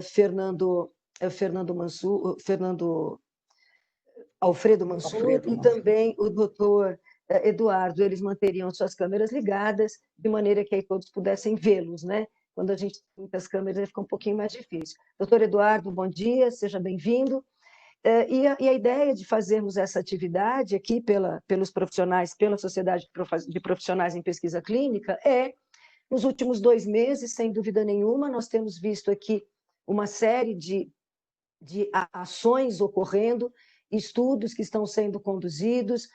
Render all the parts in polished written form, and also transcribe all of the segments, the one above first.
Fernando, Fernando Alfredo Mansur e também o doutor Eduardo. Eles manteriam suas câmeras ligadas, de maneira que aí todos pudessem vê-los, né? Quando a gente tem muitas câmeras, fica um pouquinho mais difícil. Doutor Eduardo, bom dia, seja bem-vindo. E a ideia de fazermos essa atividade aqui pelos profissionais, pela Sociedade de Profissionais em Pesquisa Clínica, nos últimos 2 meses, sem dúvida nenhuma, nós temos visto aqui uma série de ações ocorrendo, estudos que estão sendo conduzidos,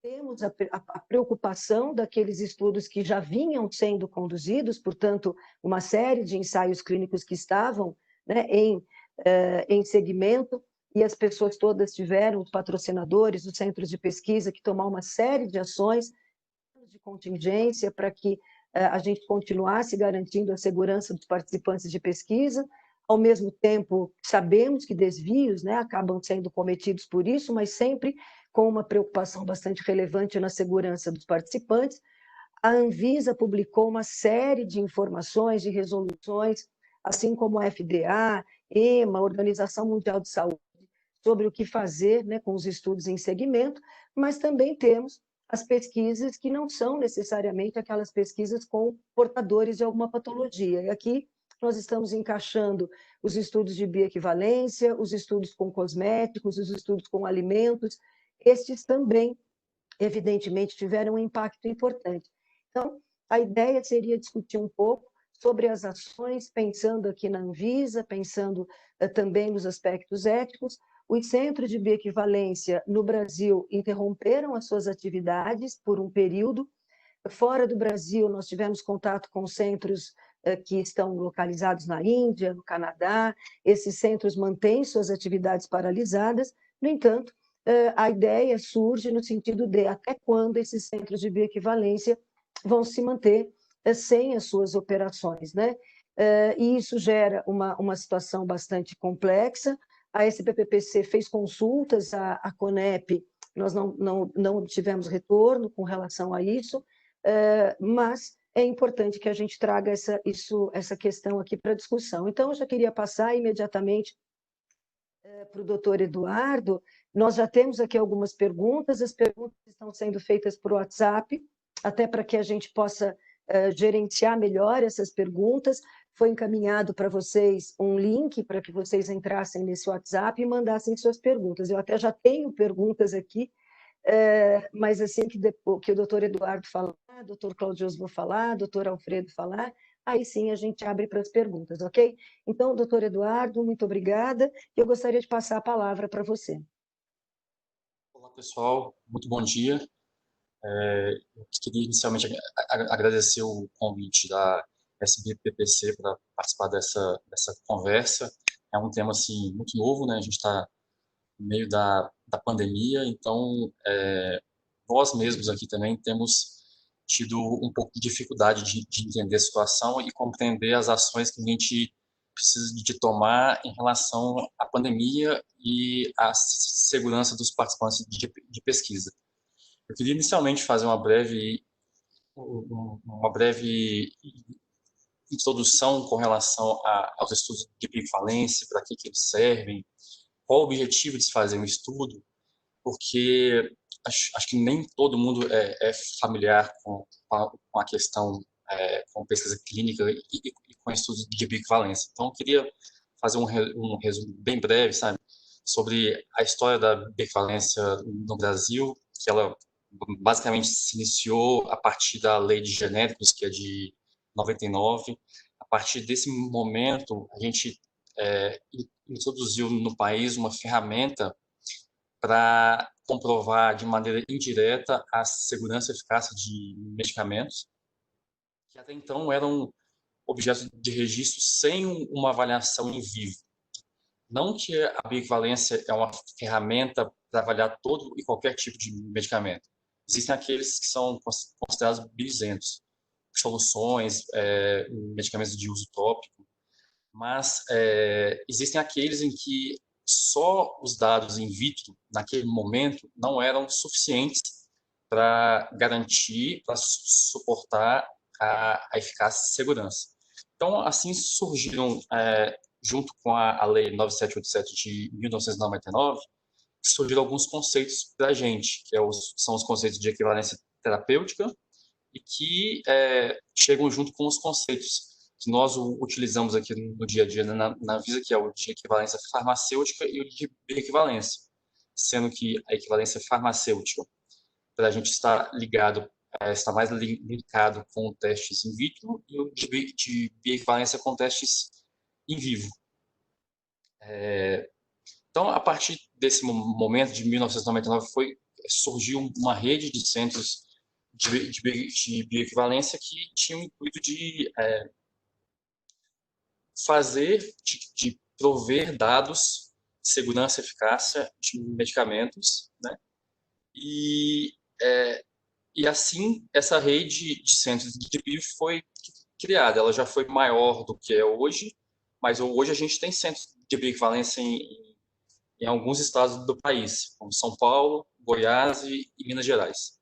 temos a preocupação daqueles estudos que já vinham sendo conduzidos, portanto, uma série de ensaios clínicos que estavam, né, em segmento, e as pessoas todas tiveram, os patrocinadores, os centros de pesquisa, que tomar uma série de ações de contingência para que a gente continuasse garantindo a segurança dos participantes de pesquisa. Ao mesmo tempo, sabemos que desvios, né, acabam sendo cometidos por isso, mas sempre com uma preocupação bastante relevante na segurança dos participantes. A Anvisa publicou uma série de informações, de resoluções, assim como a FDA, EMA, Organização Mundial de Saúde, sobre o que fazer, né, com os estudos em segmento, mas também temos as pesquisas que não são necessariamente aquelas pesquisas com portadores de alguma patologia. E aqui nós estamos encaixando os estudos de bioequivalência, os estudos com cosméticos, os estudos com alimentos. Estes também, evidentemente, tiveram um impacto importante. Então, a ideia seria discutir um pouco sobre as ações, pensando aqui na Anvisa, pensando também nos aspectos éticos. Os centros de bioequivalência no Brasil interromperam as suas atividades por um período. Fora do Brasil, nós tivemos contato com centros que estão localizados na Índia, no Canadá. Esses centros mantêm suas atividades paralisadas. No entanto, a ideia surge no sentido de até quando esses centros de bioequivalência vão se manter sem as suas operações, né? E isso gera uma situação bastante complexa. A SBPPC fez consultas à CONEP, nós não tivemos retorno com relação a isso, mas é importante que a gente traga essa questão aqui para discussão. Então, eu já queria passar imediatamente para o doutor Eduardo. Nós já temos aqui algumas perguntas, as perguntas estão sendo feitas por WhatsApp, até para que a gente possa gerenciar melhor essas perguntas. Foi encaminhado para vocês um link para que vocês entrassem nesse WhatsApp e mandassem suas perguntas. Eu até já tenho perguntas aqui, mas assim que o doutor Eduardo falar, doutor Claudio vou falar, doutor Alfredo falar, aí sim a gente abre para as perguntas, ok? Então, doutor Eduardo, muito obrigada. Eu gostaria de passar a palavra para você. Olá, pessoal. Muito bom dia. Eu queria inicialmente agradecer o convite da SBPPC para participar dessa conversa. É um tema assim, muito novo, né? A gente está no meio da pandemia, então nós mesmos aqui também temos tido um pouco de dificuldade de entender a situação e compreender as ações que a gente precisa de tomar em relação à pandemia e à segurança dos participantes de pesquisa. Eu queria inicialmente fazer uma breve introdução com relação aos estudos de bioequivalência, para que eles servem, qual o objetivo de se fazer um estudo, porque acho que nem todo mundo é familiar com a questão, com pesquisa clínica e com estudos de bioequivalência. Então, eu queria fazer um resumo bem breve, sabe, sobre a história da bioequivalência no Brasil, que ela basicamente se iniciou a partir da Lei de Genéricos, que é de 99. A partir desse momento, a gente introduziu no país uma ferramenta para comprovar de maneira indireta a segurança e eficácia de medicamentos, que até então eram objetos de registro sem uma avaliação em vivo. Não que a bioequivalência é uma ferramenta para avaliar todo e qualquer tipo de medicamento. Existem aqueles que são considerados bioisentos, soluções, medicamentos de uso tópico, mas existem aqueles em que só os dados in vitro, naquele momento, não eram suficientes para garantir, para suportar a eficácia e segurança. Então, assim surgiram junto com a Lei 9787 de 1999, surgiram alguns conceitos para a gente, são os conceitos de equivalência terapêutica, e que chegam junto com os conceitos que nós utilizamos aqui no dia a dia na Anvisa, que é o de equivalência farmacêutica e o de bioequivalência, sendo que a equivalência farmacêutica, para a gente estar ligado, está mais linkado com testes in vitro, e o de bioequivalência com testes in vivo. Então, a partir desse momento, de 1999, surgiu uma rede de centros de bioequivalência que tinha o intuito de de prover dados de segurança e eficácia de medicamentos, né? E assim, essa rede de centros de bio foi criada. Ela já foi maior do que é hoje, mas hoje a gente tem centros de bioequivalência em alguns estados do país, como São Paulo, Goiás e Minas Gerais.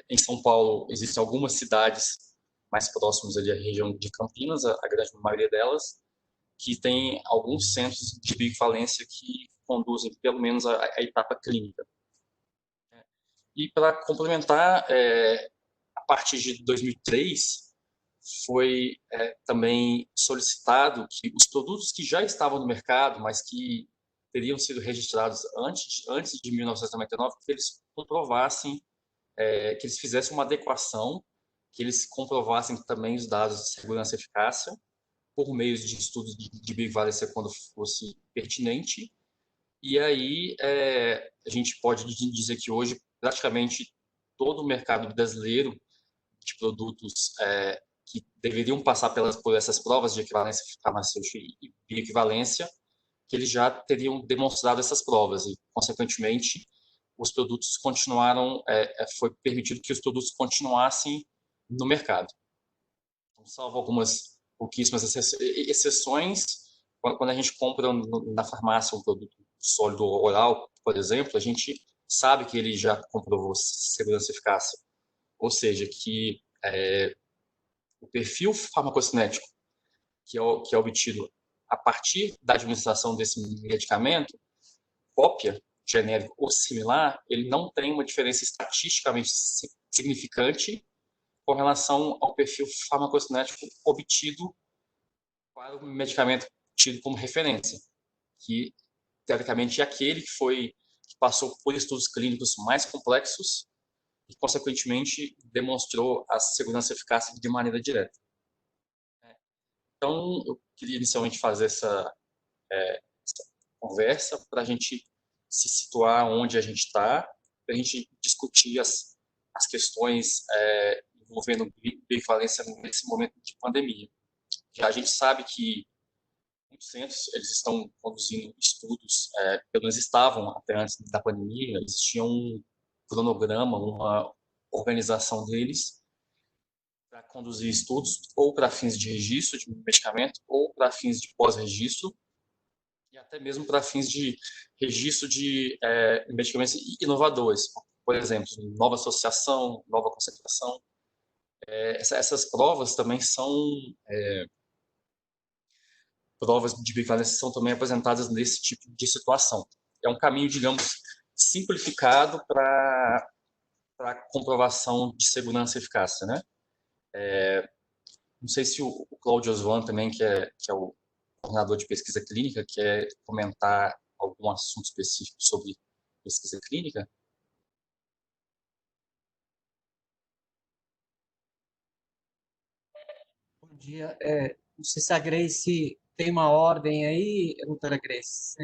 Em São Paulo, existem algumas cidades mais próximas ali à região de Campinas, a grande maioria delas, que tem alguns centros de bioequivalência que conduzem pelo menos a etapa clínica. E para complementar, a partir de 2003, foi também solicitado que os produtos que já estavam no mercado, mas que teriam sido registrados antes de 1999, que eles comprovassem, que eles fizessem uma adequação, que eles comprovassem também os dados de segurança e eficácia, por meio de estudos de bioequivalência quando fosse pertinente. E aí a gente pode dizer que hoje praticamente todo o mercado brasileiro de produtos que deveriam passar por essas provas de equivalência farmacêutica e bioequivalência, que eles já teriam demonstrado essas provas e, consequentemente, os produtos continuaram, foi permitido que os produtos continuassem no mercado. Então, salvo algumas pouquíssimas exceções, quando a gente compra na farmácia um produto sólido oral, por exemplo, a gente sabe que ele já comprovou segurança e eficácia. Ou seja, que o perfil farmacocinético que é obtido a partir da administração desse medicamento, cópia, genérico ou similar, ele não tem uma diferença estatisticamente significante com relação ao perfil farmacocinético obtido para o medicamento tido como referência, que teoricamente é aquele que passou por estudos clínicos mais complexos e, consequentemente, demonstrou a segurança e eficácia de maneira direta. Então, eu queria inicialmente fazer essa conversa para a gente se situar onde a gente está, para a gente discutir as questões envolvendo bioequivalência nesse momento de pandemia. Já a gente sabe que muitos centros eles estão conduzindo estudos, pelo menos estavam até antes da pandemia, existia um cronograma, uma organização deles para conduzir estudos ou para fins de registro de medicamento ou para fins de pós-registro e até mesmo para fins de registro de medicamentos inovadores, por exemplo, nova associação, nova concentração. Essas provas também são provas de bioequivalência são também apresentadas nesse tipo de situação. É um caminho, digamos, simplificado para a comprovação de segurança e eficácia, né? Não sei se o Cláudio Osvan também, que é o coordenador de pesquisa clínica, quer comentar algum assunto específico sobre pesquisa clínica. Bom dia. Não sei se a Grace tem uma ordem aí, doutora Grace.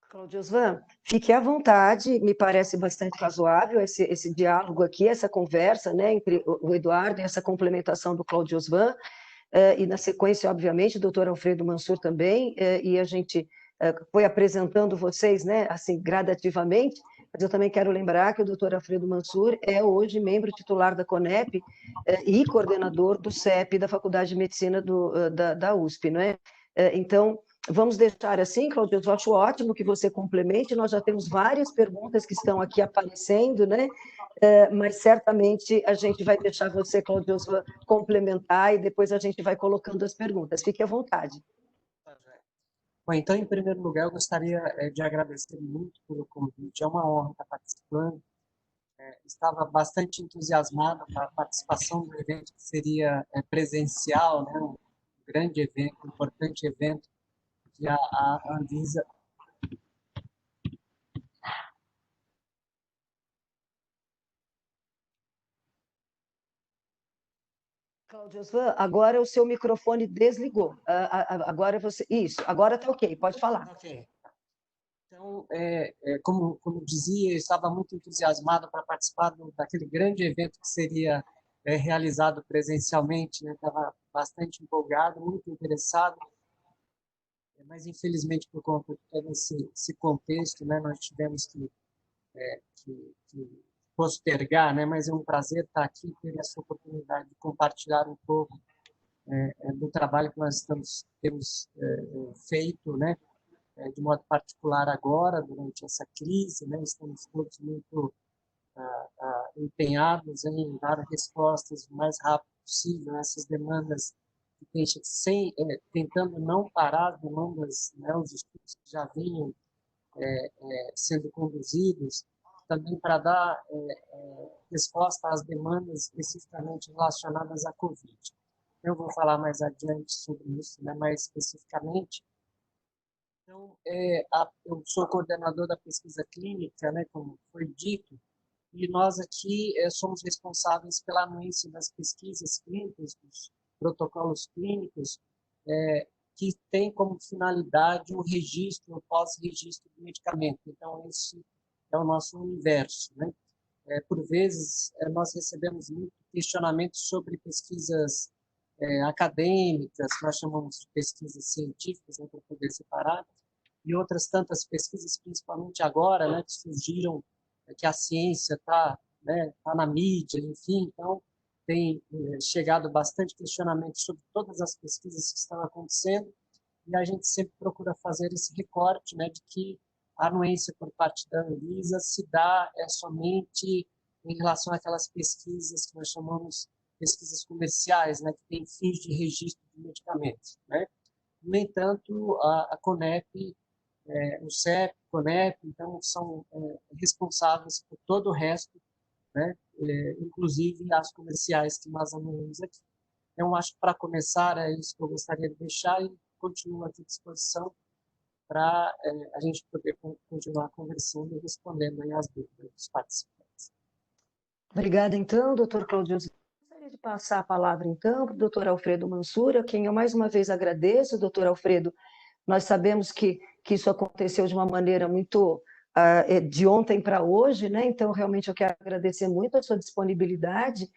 Cláudio Osvan, fique à vontade, me parece bastante razoável esse diálogo aqui, essa conversa, né, entre o Eduardo e essa complementação do Cláudio Osvan, e na sequência, obviamente, o doutor Alfredo Mansur também, e a gente foi apresentando vocês, né, assim, gradativamente, mas eu também quero lembrar que o doutor Alfredo Mansur é hoje membro titular da CONEP e coordenador do CEP da Faculdade de Medicina da USP, não é? Então, Vamos deixar assim, Cláudio, eu acho ótimo que você complemente, nós já temos várias perguntas que estão aqui aparecendo, né? Mas certamente a gente vai deixar você, Cláudio, complementar e depois a gente vai colocando as perguntas. Fique à vontade. Bom, então, em primeiro lugar, eu gostaria de agradecer muito pelo convite, é uma honra estar participando. Estava bastante entusiasmado com a participação do evento que seria presencial, né? Um grande evento, um importante evento que a Anvisa Cláudio Osvan, agora o seu microfone desligou. Agora você. Isso, agora está ok, pode falar. Ok. Então, como dizia, eu estava muito entusiasmado para participar daquele grande evento que seria realizado presencialmente, né? Estava bastante empolgado, muito interessado, mas infelizmente por conta de todo esse contexto, né, nós tivemos que postergar, né? Mas é um prazer estar aqui e ter essa oportunidade de compartilhar um pouco do trabalho que nós temos feito, né? De modo particular agora, durante essa crise, né? Estamos todos muito empenhados em dar respostas o mais rápido possível a essas demandas que tentando não parar as demandas, né? Os estudos que já vinham sendo conduzidos, também para dar resposta às demandas especificamente relacionadas à Covid. Eu vou falar mais adiante sobre isso, né? Mais especificamente. Então, eu sou coordenador da pesquisa clínica, né? Como foi dito, e nós aqui somos responsáveis pela anuência das pesquisas clínicas, dos protocolos clínicos, que tem como finalidade o registro, o pós-registro do medicamento. Então, esse é o nosso universo, né? Por vezes, nós recebemos muito questionamentos sobre pesquisas acadêmicas, que nós chamamos de pesquisas científicas, né, para poder separar, e outras tantas pesquisas, principalmente agora, né, que surgiram, que a ciência está, né, tá na mídia, enfim, então tem chegado bastante questionamento sobre todas as pesquisas que estão acontecendo, e a gente sempre procura fazer esse recorte, né, de que a anuência por parte da Anvisa se dá somente em relação àquelas pesquisas que nós chamamos pesquisas comerciais, né, que têm fins de registro de medicamentos, né? No entanto, a CONEP, o CEP, CONEP, então, são responsáveis por todo o resto, né? Inclusive as comerciais que nós anunciamos aqui. Então, acho que para começar, é isso que eu gostaria de deixar e continuo aqui à disposição para a gente poder continuar conversando e respondendo aí as dúvidas dos participantes. Obrigada, então, doutor Cláudio. Gostaria de passar a palavra, então, para o doutor Alfredo Mansur, a quem eu mais uma vez agradeço. Doutor Alfredo, nós sabemos que isso aconteceu de uma maneira muito de ontem para hoje, né? Então, realmente, eu quero agradecer muito a sua disponibilidade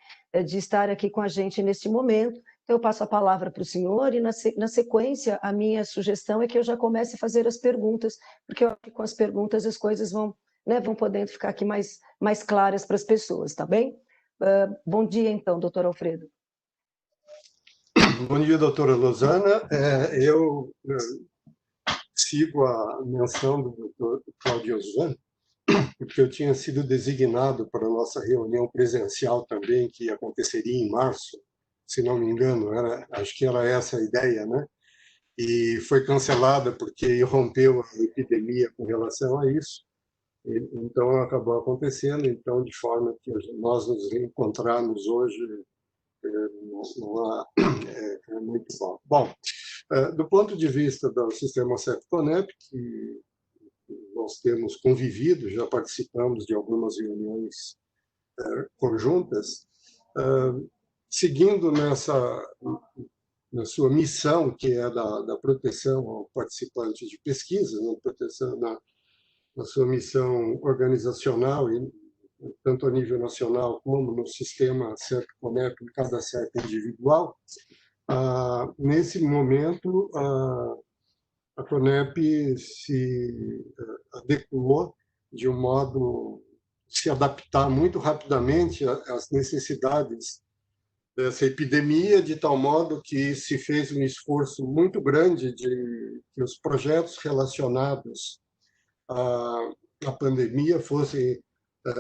de estar aqui com a gente neste momento. Então, eu passo a palavra para o senhor e, na sequência, a minha sugestão é que eu já comece a fazer as perguntas, porque eu acho que com as perguntas as coisas vão podendo ficar aqui mais claras para as pessoas, tá bem? Bom dia, então, doutor Alfredo. Bom dia, doutora Lozana. Eu sigo a menção do doutor Cláudio Osvan, porque eu tinha sido designado para a nossa reunião presencial também, que aconteceria em março, se não me engano, acho que era essa a ideia, né? E foi cancelada porque irrompeu a epidemia com relação a isso. Então, acabou acontecendo, então, de forma que nós nos reencontramos hoje é muito bom. Bom, do ponto de vista do sistema CEP-CONEP, que nós temos convivido, já participamos de algumas reuniões conjuntas, seguindo na sua missão, que é da proteção ao participante de pesquisa, proteção na sua missão organizacional, tanto a nível nacional como no sistema CEP-CONEP, em cada CEP individual. Nesse momento, a CONEP se adequou de um modo se adaptar muito rapidamente às necessidades dessa epidemia, de tal modo que se fez um esforço muito grande de que os projetos relacionados à pandemia fossem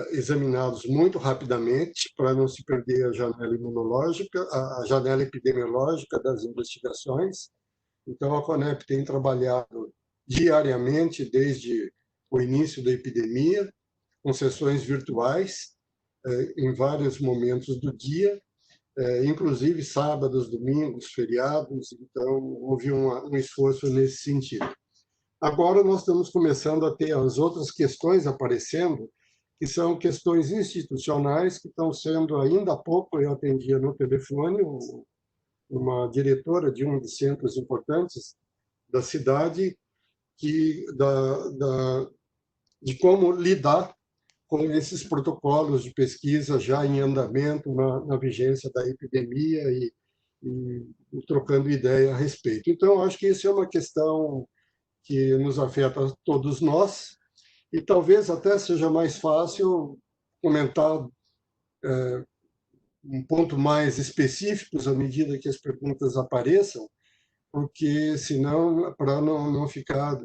examinados muito rapidamente, para não se perder a janela imunológica, a janela epidemiológica das investigações. Então, a Conep tem trabalhado diariamente desde o início da epidemia, com sessões virtuais, em vários momentos do dia, inclusive sábados, domingos, feriados. Então, houve um esforço nesse sentido. Agora nós estamos começando a ter as outras questões aparecendo, que são questões institucionais que estão sendo, ainda há pouco eu atendia no telefone uma diretora de um dos centros importantes da cidade, de como lidar com esses protocolos de pesquisa já em andamento na vigência da epidemia e trocando ideia a respeito. Então, acho que isso é uma questão que nos afeta a todos nós, e talvez até seja mais fácil comentar um ponto mais específicos à medida que as perguntas apareçam, porque senão, para não ficar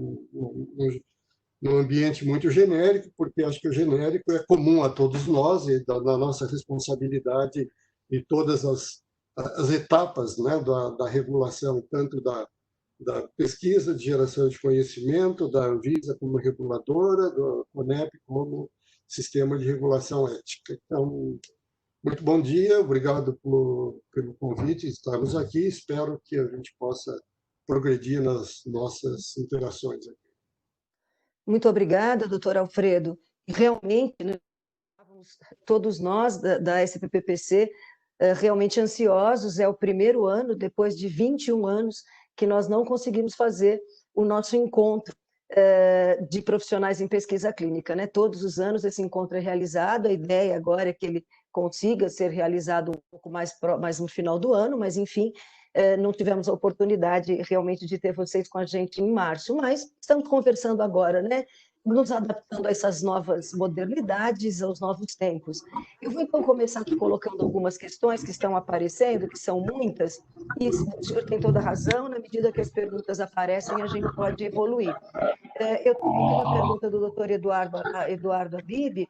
num ambiente muito genérico, porque acho que o genérico é comum a todos nós e da nossa responsabilidade em todas as etapas, né, da regulação, tanto da pesquisa de geração de conhecimento, da Anvisa como reguladora, do Conep como sistema de regulação ética. Então, muito bom dia, obrigado pelo convite, estarmos aqui, espero que a gente possa progredir nas nossas interações aqui. Muito obrigada, doutor Alfredo. Realmente, né, todos nós da SPPPC realmente ansiosos, é o primeiro ano, depois de 21 anos, que nós não conseguimos fazer o nosso encontro de profissionais em pesquisa clínica, né? Todos os anos esse encontro é realizado, a ideia agora é que ele consiga ser realizado um pouco mais no final do ano, mas, enfim, não tivemos a oportunidade realmente de ter vocês com a gente em março, mas estamos conversando agora, né? Nos adaptando a essas novas modernidades, aos novos tempos. Eu vou, então, começar aqui colocando algumas questões que estão aparecendo, que são muitas, e o senhor tem toda a razão, na medida que as perguntas aparecem, a gente pode evoluir. Eu tenho aqui uma pergunta do doutor Eduardo Habib,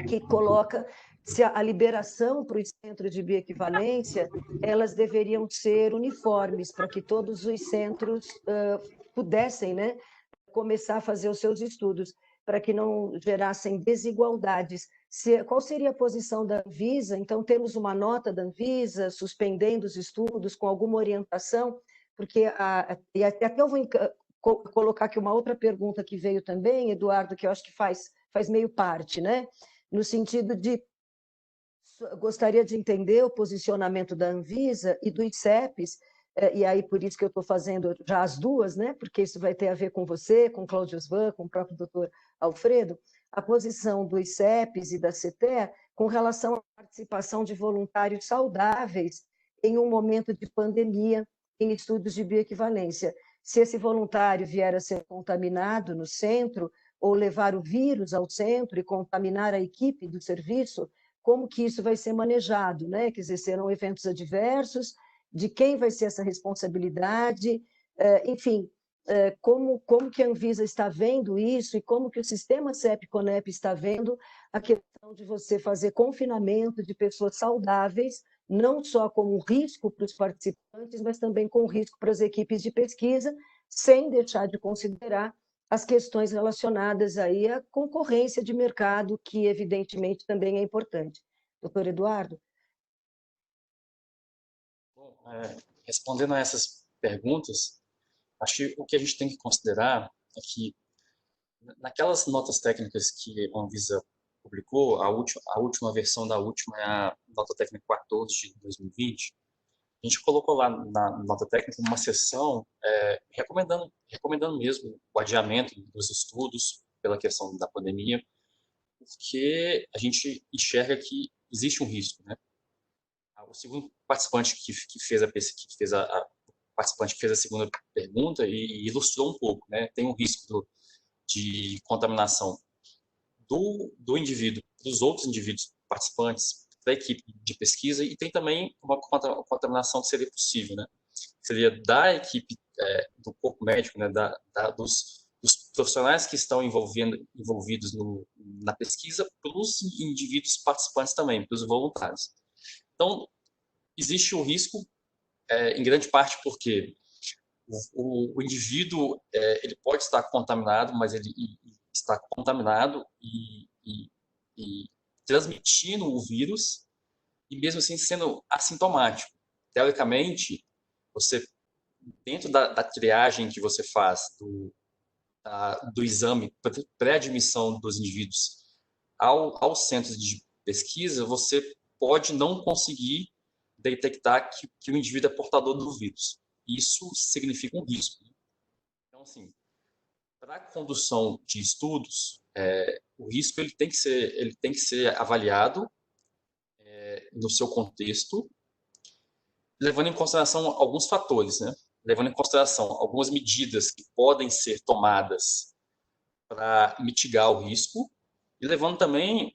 que coloca se a liberação para os centros de bioequivalência, elas deveriam ser uniformes, para que todos os centros pudessem, né, começar a fazer os seus estudos, para que não gerassem desigualdades. Qual seria a posição da Anvisa? Então, temos uma nota da Anvisa suspendendo os estudos com alguma orientação, porque e até eu vou colocar aqui uma outra pergunta que veio também, Eduardo, que eu acho que faz meio parte, né? No sentido de gostaria de entender o posicionamento da Anvisa e dos CEPs, e aí por isso que eu estou fazendo já as duas, né? Porque isso vai ter a ver com você, com Cláudio Svan, com o próprio doutor Alfredo, a posição dos CEPs e da CETEA com relação à participação de voluntários saudáveis em um momento de pandemia em estudos de bioequivalência. Se esse voluntário vier a ser contaminado no centro, ou levar o vírus ao centro e contaminar a equipe do serviço, como que isso vai ser manejado, né? Quer dizer, serão eventos adversos, de quem vai ser essa responsabilidade, enfim, como que a Anvisa está vendo isso e como que o sistema CEP-CONEP está vendo a questão de você fazer confinamento de pessoas saudáveis, não só como um risco para os participantes, mas também com risco para as equipes de pesquisa, sem deixar de considerar as questões relacionadas aí à concorrência de mercado, que evidentemente também é importante. Doutor Eduardo? Bom, respondendo a essas perguntas, acho que o que a gente tem que considerar é que, naquelas notas técnicas que a Anvisa publicou, a última versão da última é a nota técnica 14 de 2020, a gente colocou lá na nota técnica uma seção recomendando mesmo o adiamento dos estudos pela questão da pandemia, porque a gente enxerga que existe um risco, né? O segundo participante que fez a segunda pergunta e ilustrou um pouco, né? Tem um risco de contaminação do indivíduo, dos outros indivíduos participantes, para a equipe de pesquisa, e tem também uma contaminação que seria possível, né? Seria da equipe do corpo médico, né? Dos profissionais que estão envolvidos na pesquisa, para os indivíduos participantes também, para os voluntários. Então, existe o risco, em grande parte porque o indivíduo ele pode estar contaminado, mas ele está contaminado e transmitindo o vírus, e mesmo assim sendo assintomático. Teoricamente, você, dentro da triagem que você faz do exame pré-admissão dos indivíduos aos centros de pesquisa, você pode não conseguir detectar que o indivíduo é portador do vírus. Isso significa um risco. Então, assim, para a condução de estudos, o risco ele tem que ser avaliado no seu contexto, levando em consideração alguns fatores, né? Levando em consideração algumas medidas que podem ser tomadas para mitigar o risco, e levando também,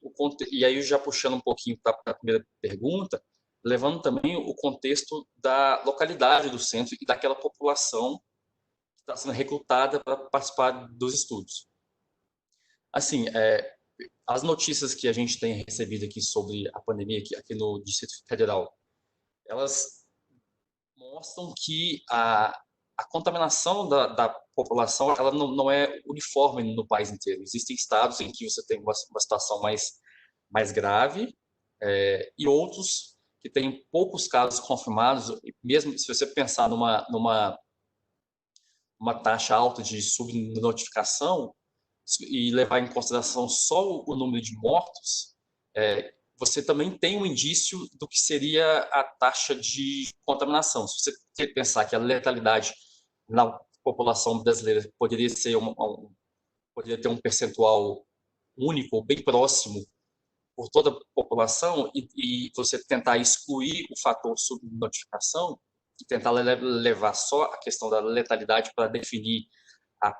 e aí já puxando um pouquinho para a primeira pergunta, levando também o contexto da localidade do centro e daquela população que está sendo recrutada para participar dos estudos. Assim, as notícias que a gente tem recebido aqui sobre a pandemia aqui no Distrito Federal, elas mostram que a contaminação da população ela não é uniforme no país inteiro. Existem estados em que você tem uma situação mais grave e outros que têm poucos casos confirmados. E mesmo se você pensar numa taxa alta de subnotificação e levar em consideração só o número de mortos, você também tem um indício do que seria a taxa de contaminação. Se você pensar que a letalidade na população brasileira poderia ter um percentual único ou bem próximo por toda a população, e você tentar excluir o fator subnotificação e tentar levar só a questão da letalidade para definir a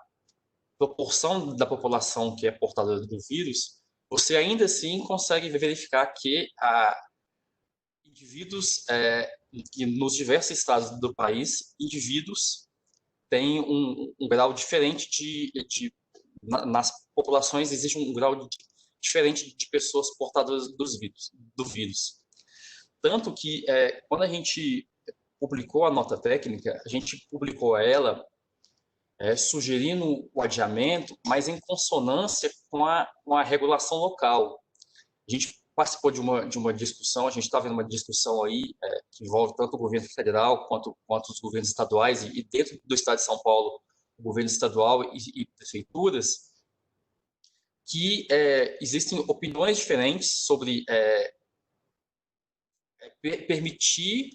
proporção da população que é portadora do vírus, você ainda assim consegue verificar que indivíduos que nos diversos estados do país, indivíduos têm um grau diferente nas populações existe um grau diferente de pessoas portadoras do vírus. Tanto que quando a gente publicou a nota técnica, a gente publicou ela sugerindo o adiamento, mas em consonância com a regulação local. A gente participou de uma discussão, a gente está vendo uma discussão aí que envolve tanto o governo federal quanto os governos estaduais, e dentro do estado de São Paulo, o governo estadual e prefeituras, que existem opiniões diferentes sobre permitir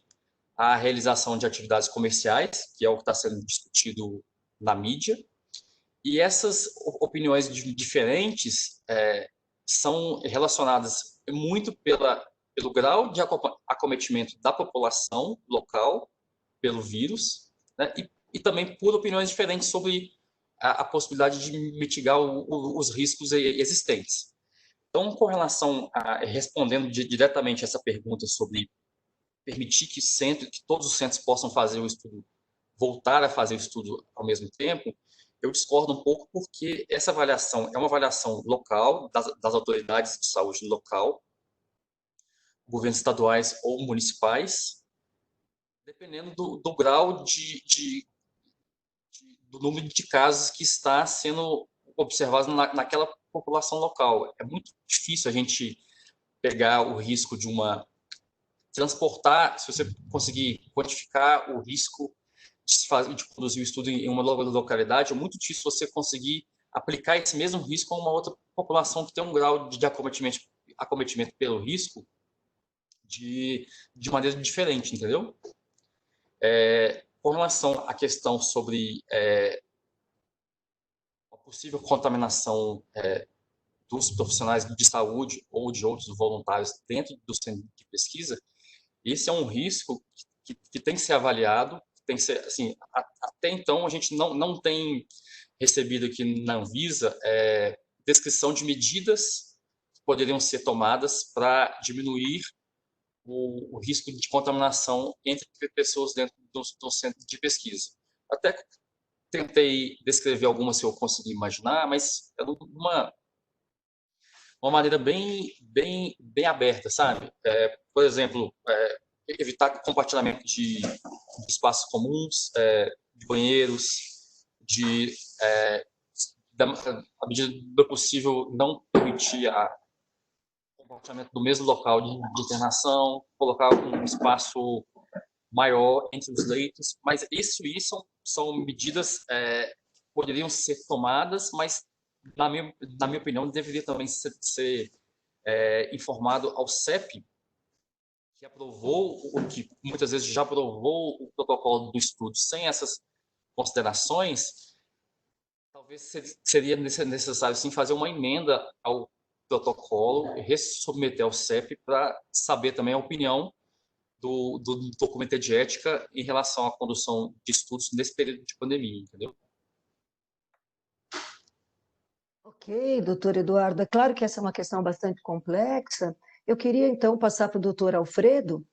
a realização de atividades comerciais, que é o que está sendo discutido na mídia, e essas opiniões diferentes são relacionadas muito pelo grau de acometimento da população local pelo vírus, né, e também por opiniões diferentes sobre a possibilidade de mitigar os riscos existentes. Então, com relação respondendo diretamente essa pergunta sobre permitir que todos os centros possam fazer o estudo, voltar a fazer o estudo ao mesmo tempo, eu discordo um pouco, porque essa avaliação é uma avaliação local, das autoridades de saúde local, governos estaduais ou municipais, dependendo do grau do número de casos que está sendo observado naquela população local. É muito difícil a gente pegar o risco transportar, se você conseguir quantificar o risco de conduzir o estudo em uma localidade, é muito difícil você conseguir aplicar esse mesmo risco a uma outra população que tem um grau de acometimento pelo risco de maneira diferente, entendeu? Com relação à questão sobre a possível contaminação dos profissionais de saúde ou de outros voluntários dentro do centro de pesquisa, esse é um risco que tem que ser avaliado, tem que ser, assim, até então a gente não tem recebido aqui na Anvisa descrição de medidas que poderiam ser tomadas para diminuir o risco de contaminação entre pessoas dentro do centro de pesquisa. Até tentei descrever algumas que eu consegui imaginar, mas é uma maneira bem aberta, sabe? Por exemplo, evitar compartilhamento de espaços comuns, de banheiros, à medida do possível, não permitir o compartilhamento do mesmo local de internação, colocar um espaço maior entre os leitos, mas isso são medidas que poderiam ser tomadas, mas, na minha opinião, deveria também ser informado ao CEP, que aprovou, que muitas vezes já aprovou o protocolo do estudo sem essas considerações. Talvez seria necessário, sim, fazer uma emenda ao protocolo, ressubmeter ao CEP para saber também a opinião do Comitê de Ética em relação à condução de estudos nesse período de pandemia, entendeu? Ok, doutor Eduardo, é claro que essa é uma questão bastante complexa. Eu queria, então, passar para o doutor Alfredo,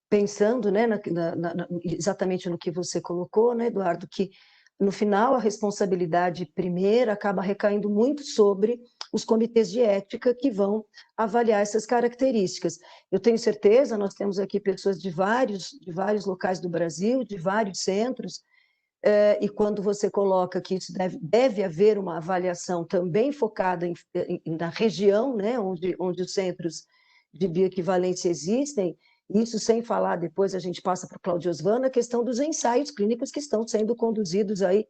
pensando, né, exatamente no que você colocou, né, Eduardo, que, no final, a responsabilidade primeira acaba recaindo muito sobre os comitês de ética que vão avaliar essas características. Eu tenho certeza, nós temos aqui pessoas de vários locais do Brasil, de vários centros, e quando você coloca que isso deve haver uma avaliação também focada na região, né, onde os centros de bioequivalência existem, isso sem falar, depois a gente passa para o Claudio Osvano, a questão dos ensaios clínicos que estão sendo conduzidos aí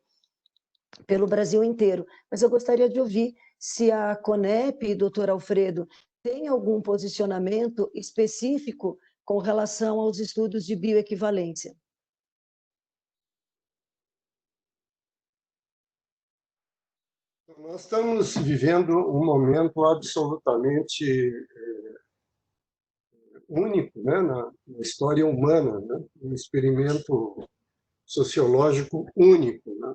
pelo Brasil inteiro. Mas eu gostaria de ouvir se a CONEP, doutor Alfredo, tem algum posicionamento específico com relação aos estudos de bioequivalência. Nós estamos vivendo um momento absolutamente único, né, na história humana, né, um experimento sociológico único, né,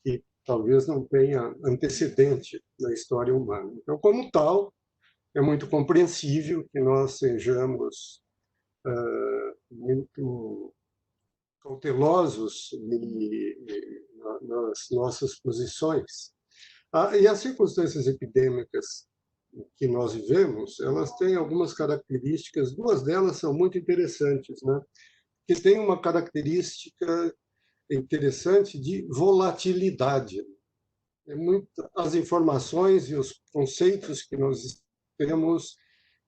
que talvez não tenha antecedente na história humana. Então, como tal, é muito compreensível que nós sejamos muito cautelosos nas nossas posições. E as circunstâncias epidêmicas que nós vivemos, elas têm algumas características, duas delas são muito interessantes, né? Que tem uma característica interessante de volatilidade. As informações e os conceitos que nós temos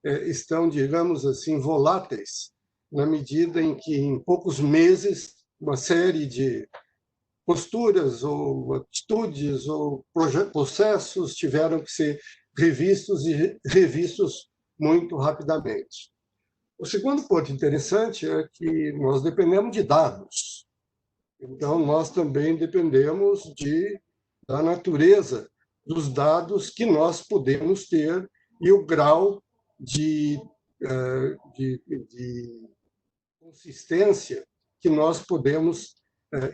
estão, digamos assim, voláteis, na medida em que, em poucos meses, uma série de posturas ou atitudes ou processos tiveram que ser revistos e revistos muito rapidamente. O segundo ponto interessante é que nós dependemos de dados. Então, nós também dependemos da natureza dos dados que nós podemos ter e o grau de consistência que nós podemos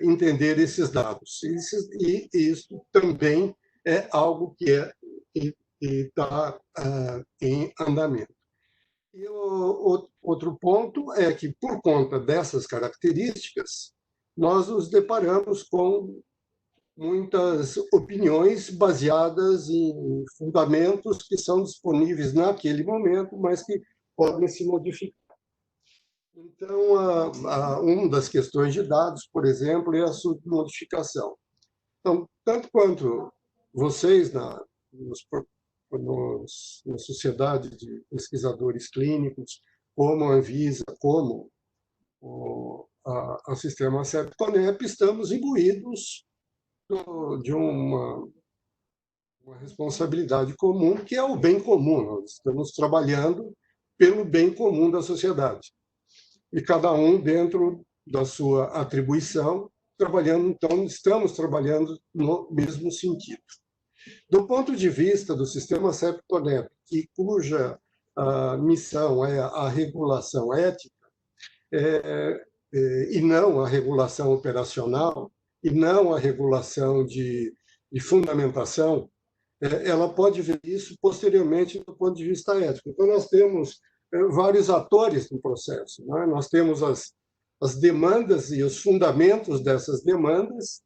entender esses dados. E isso também é algo que está em andamento. E o outro ponto é que, por conta dessas características, nós nos deparamos com muitas opiniões baseadas em fundamentos que são disponíveis naquele momento, mas que podem se modificar. Então, uma das questões de dados, por exemplo, é a submodificação. Então, tanto quanto vocês, na Sociedade de Pesquisadores Clínicos, como a Anvisa, como o Sistema CEP-CONEP, estamos imbuídos de uma responsabilidade comum, que é o bem comum. Nós estamos trabalhando pelo bem comum da sociedade. E cada um dentro da sua atribuição, estamos trabalhando no mesmo sentido. Do ponto de vista do sistema CEP-CONEP, cuja missão é a regulação ética, e não a regulação operacional, e não a regulação de fundamentação, ela pode ver isso posteriormente do ponto de vista ético. Então, nós temos vários atores no processo. Não é? Nós temos as demandas e os fundamentos dessas demandas,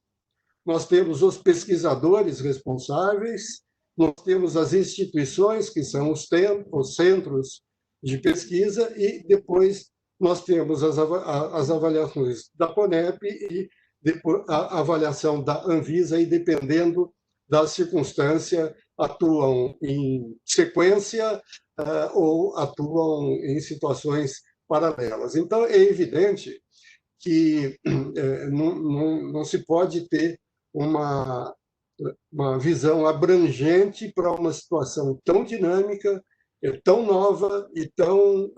nós temos os pesquisadores responsáveis, nós temos as instituições, que são os centros de pesquisa, e depois nós temos as avaliações da CONEP e depois a avaliação da Anvisa, e dependendo da circunstância, atuam em sequência ou atuam em situações paralelas. Então, é evidente que não se pode ter uma visão abrangente para uma situação tão dinâmica, tão nova e tão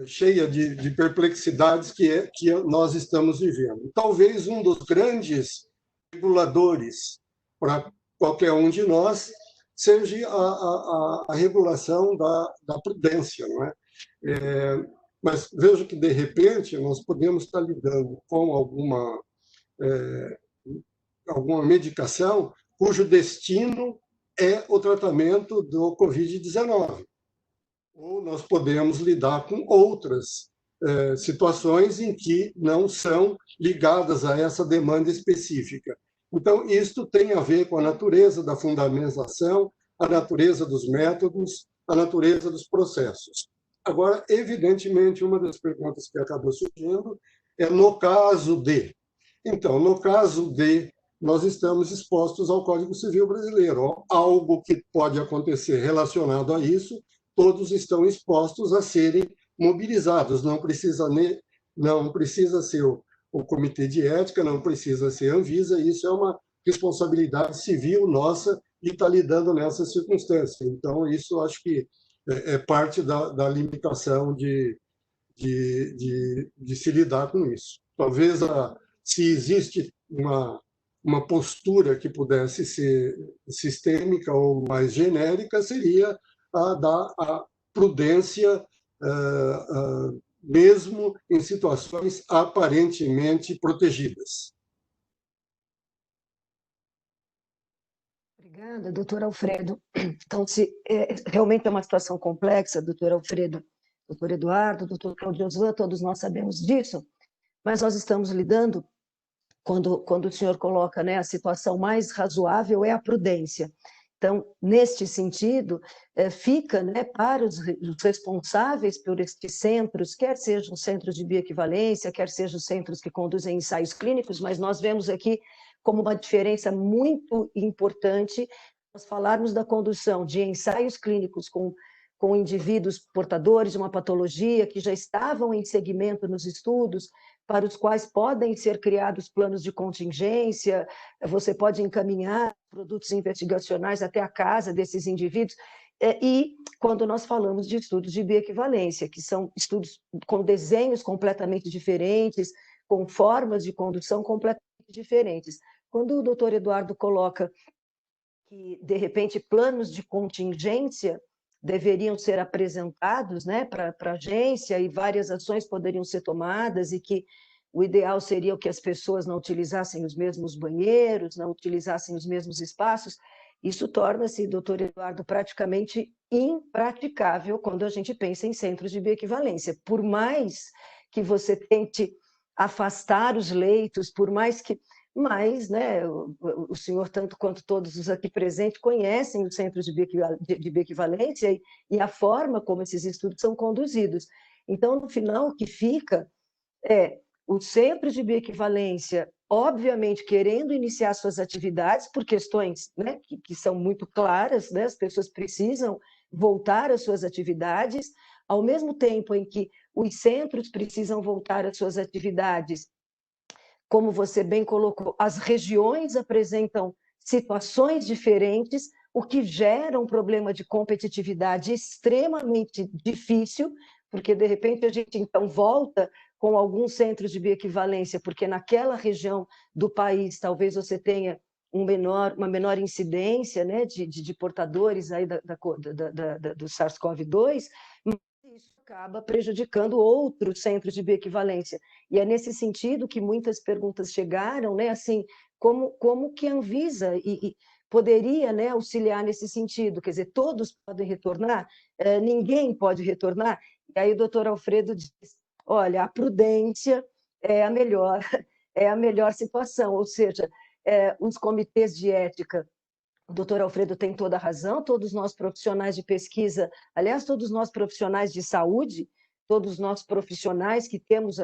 cheia de perplexidades que nós estamos vivendo. Talvez um dos grandes reguladores para qualquer um de nós seja a regulação da prudência, não é? Mas vejo que, de repente, nós podemos estar lidando com alguma medicação cujo destino é o tratamento do Covid-19. Ou nós podemos lidar com outras situações em que não são ligadas a essa demanda específica. Então, isto tem a ver com a natureza da fundamentação, a natureza dos métodos, a natureza dos processos. Agora, evidentemente, uma das perguntas que acabou surgindo é no caso de. Então, no caso de, nós estamos expostos ao Código Civil Brasileiro. Algo que pode acontecer relacionado a isso, todos estão expostos a serem mobilizados. Não precisa ser o Comitê de Ética, não precisa ser a Anvisa, isso é uma responsabilidade civil nossa e está lidando nessa circunstância. Então, isso acho que é parte da limitação de se lidar com isso. Talvez, se existe uma postura que pudesse ser sistêmica ou mais genérica, seria a da prudência, mesmo em situações aparentemente protegidas. Obrigada, doutor Alfredo. Então, realmente é uma situação complexa, doutor Alfredo, doutor Eduardo, doutor Claudio Osvan, todos nós sabemos disso, mas nós estamos lidando, quando o senhor coloca, né, a situação mais razoável é a prudência. Então, neste sentido, fica, né, para os responsáveis por estes centros, quer sejam centros de bioequivalência, quer sejam centros que conduzem ensaios clínicos, mas nós vemos aqui como uma diferença muito importante nós falarmos da condução de ensaios clínicos com indivíduos portadores de uma patologia que já estavam em segmento nos estudos, para os quais podem ser criados planos de contingência, você pode encaminhar produtos investigacionais até a casa desses indivíduos, e quando nós falamos de estudos de bioequivalência, que são estudos com desenhos completamente diferentes, com formas de condução completamente diferentes. Quando o doutor Eduardo coloca que, de repente, planos de contingência deveriam ser apresentados, né, para a agência, e várias ações poderiam ser tomadas, e que o ideal seria que as pessoas não utilizassem os mesmos banheiros, não utilizassem os mesmos espaços. Isso torna-se, doutor Eduardo, praticamente impraticável quando a gente pensa em centros de bioequivalência. Por mais que você tente afastar os leitos, por mais que... Mas, né, o senhor, tanto quanto todos os aqui presentes, conhecem os centros de bioequivalência e a forma como esses estudos são conduzidos. Então, no final, o que fica é os centros de bioequivalência, obviamente, querendo iniciar suas atividades por questões, né, que são muito claras, né, as pessoas precisam voltar às suas atividades, ao mesmo tempo em que os centros precisam voltar às suas atividades. Como você bem colocou, as regiões apresentam situações diferentes, o que gera um problema de competitividade extremamente difícil, porque, de repente, a gente, então, volta com alguns centros de bioequivalência, porque naquela região do país talvez você tenha uma menor incidência, né, de portadores aí do SARS-CoV-2, mas isso acaba prejudicando outros centros de bioequivalência. E é nesse sentido que muitas perguntas chegaram, né, assim, como que a Anvisa poderia, né, auxiliar nesse sentido, quer dizer, todos podem retornar, ninguém pode retornar. E aí o doutor Alfredo diz, olha, a prudência é a melhor, é a melhor situação, ou seja, os comitês de ética, o doutor Alfredo tem toda a razão, todos nós profissionais de pesquisa, aliás, todos nós profissionais de saúde, todos nós profissionais que temos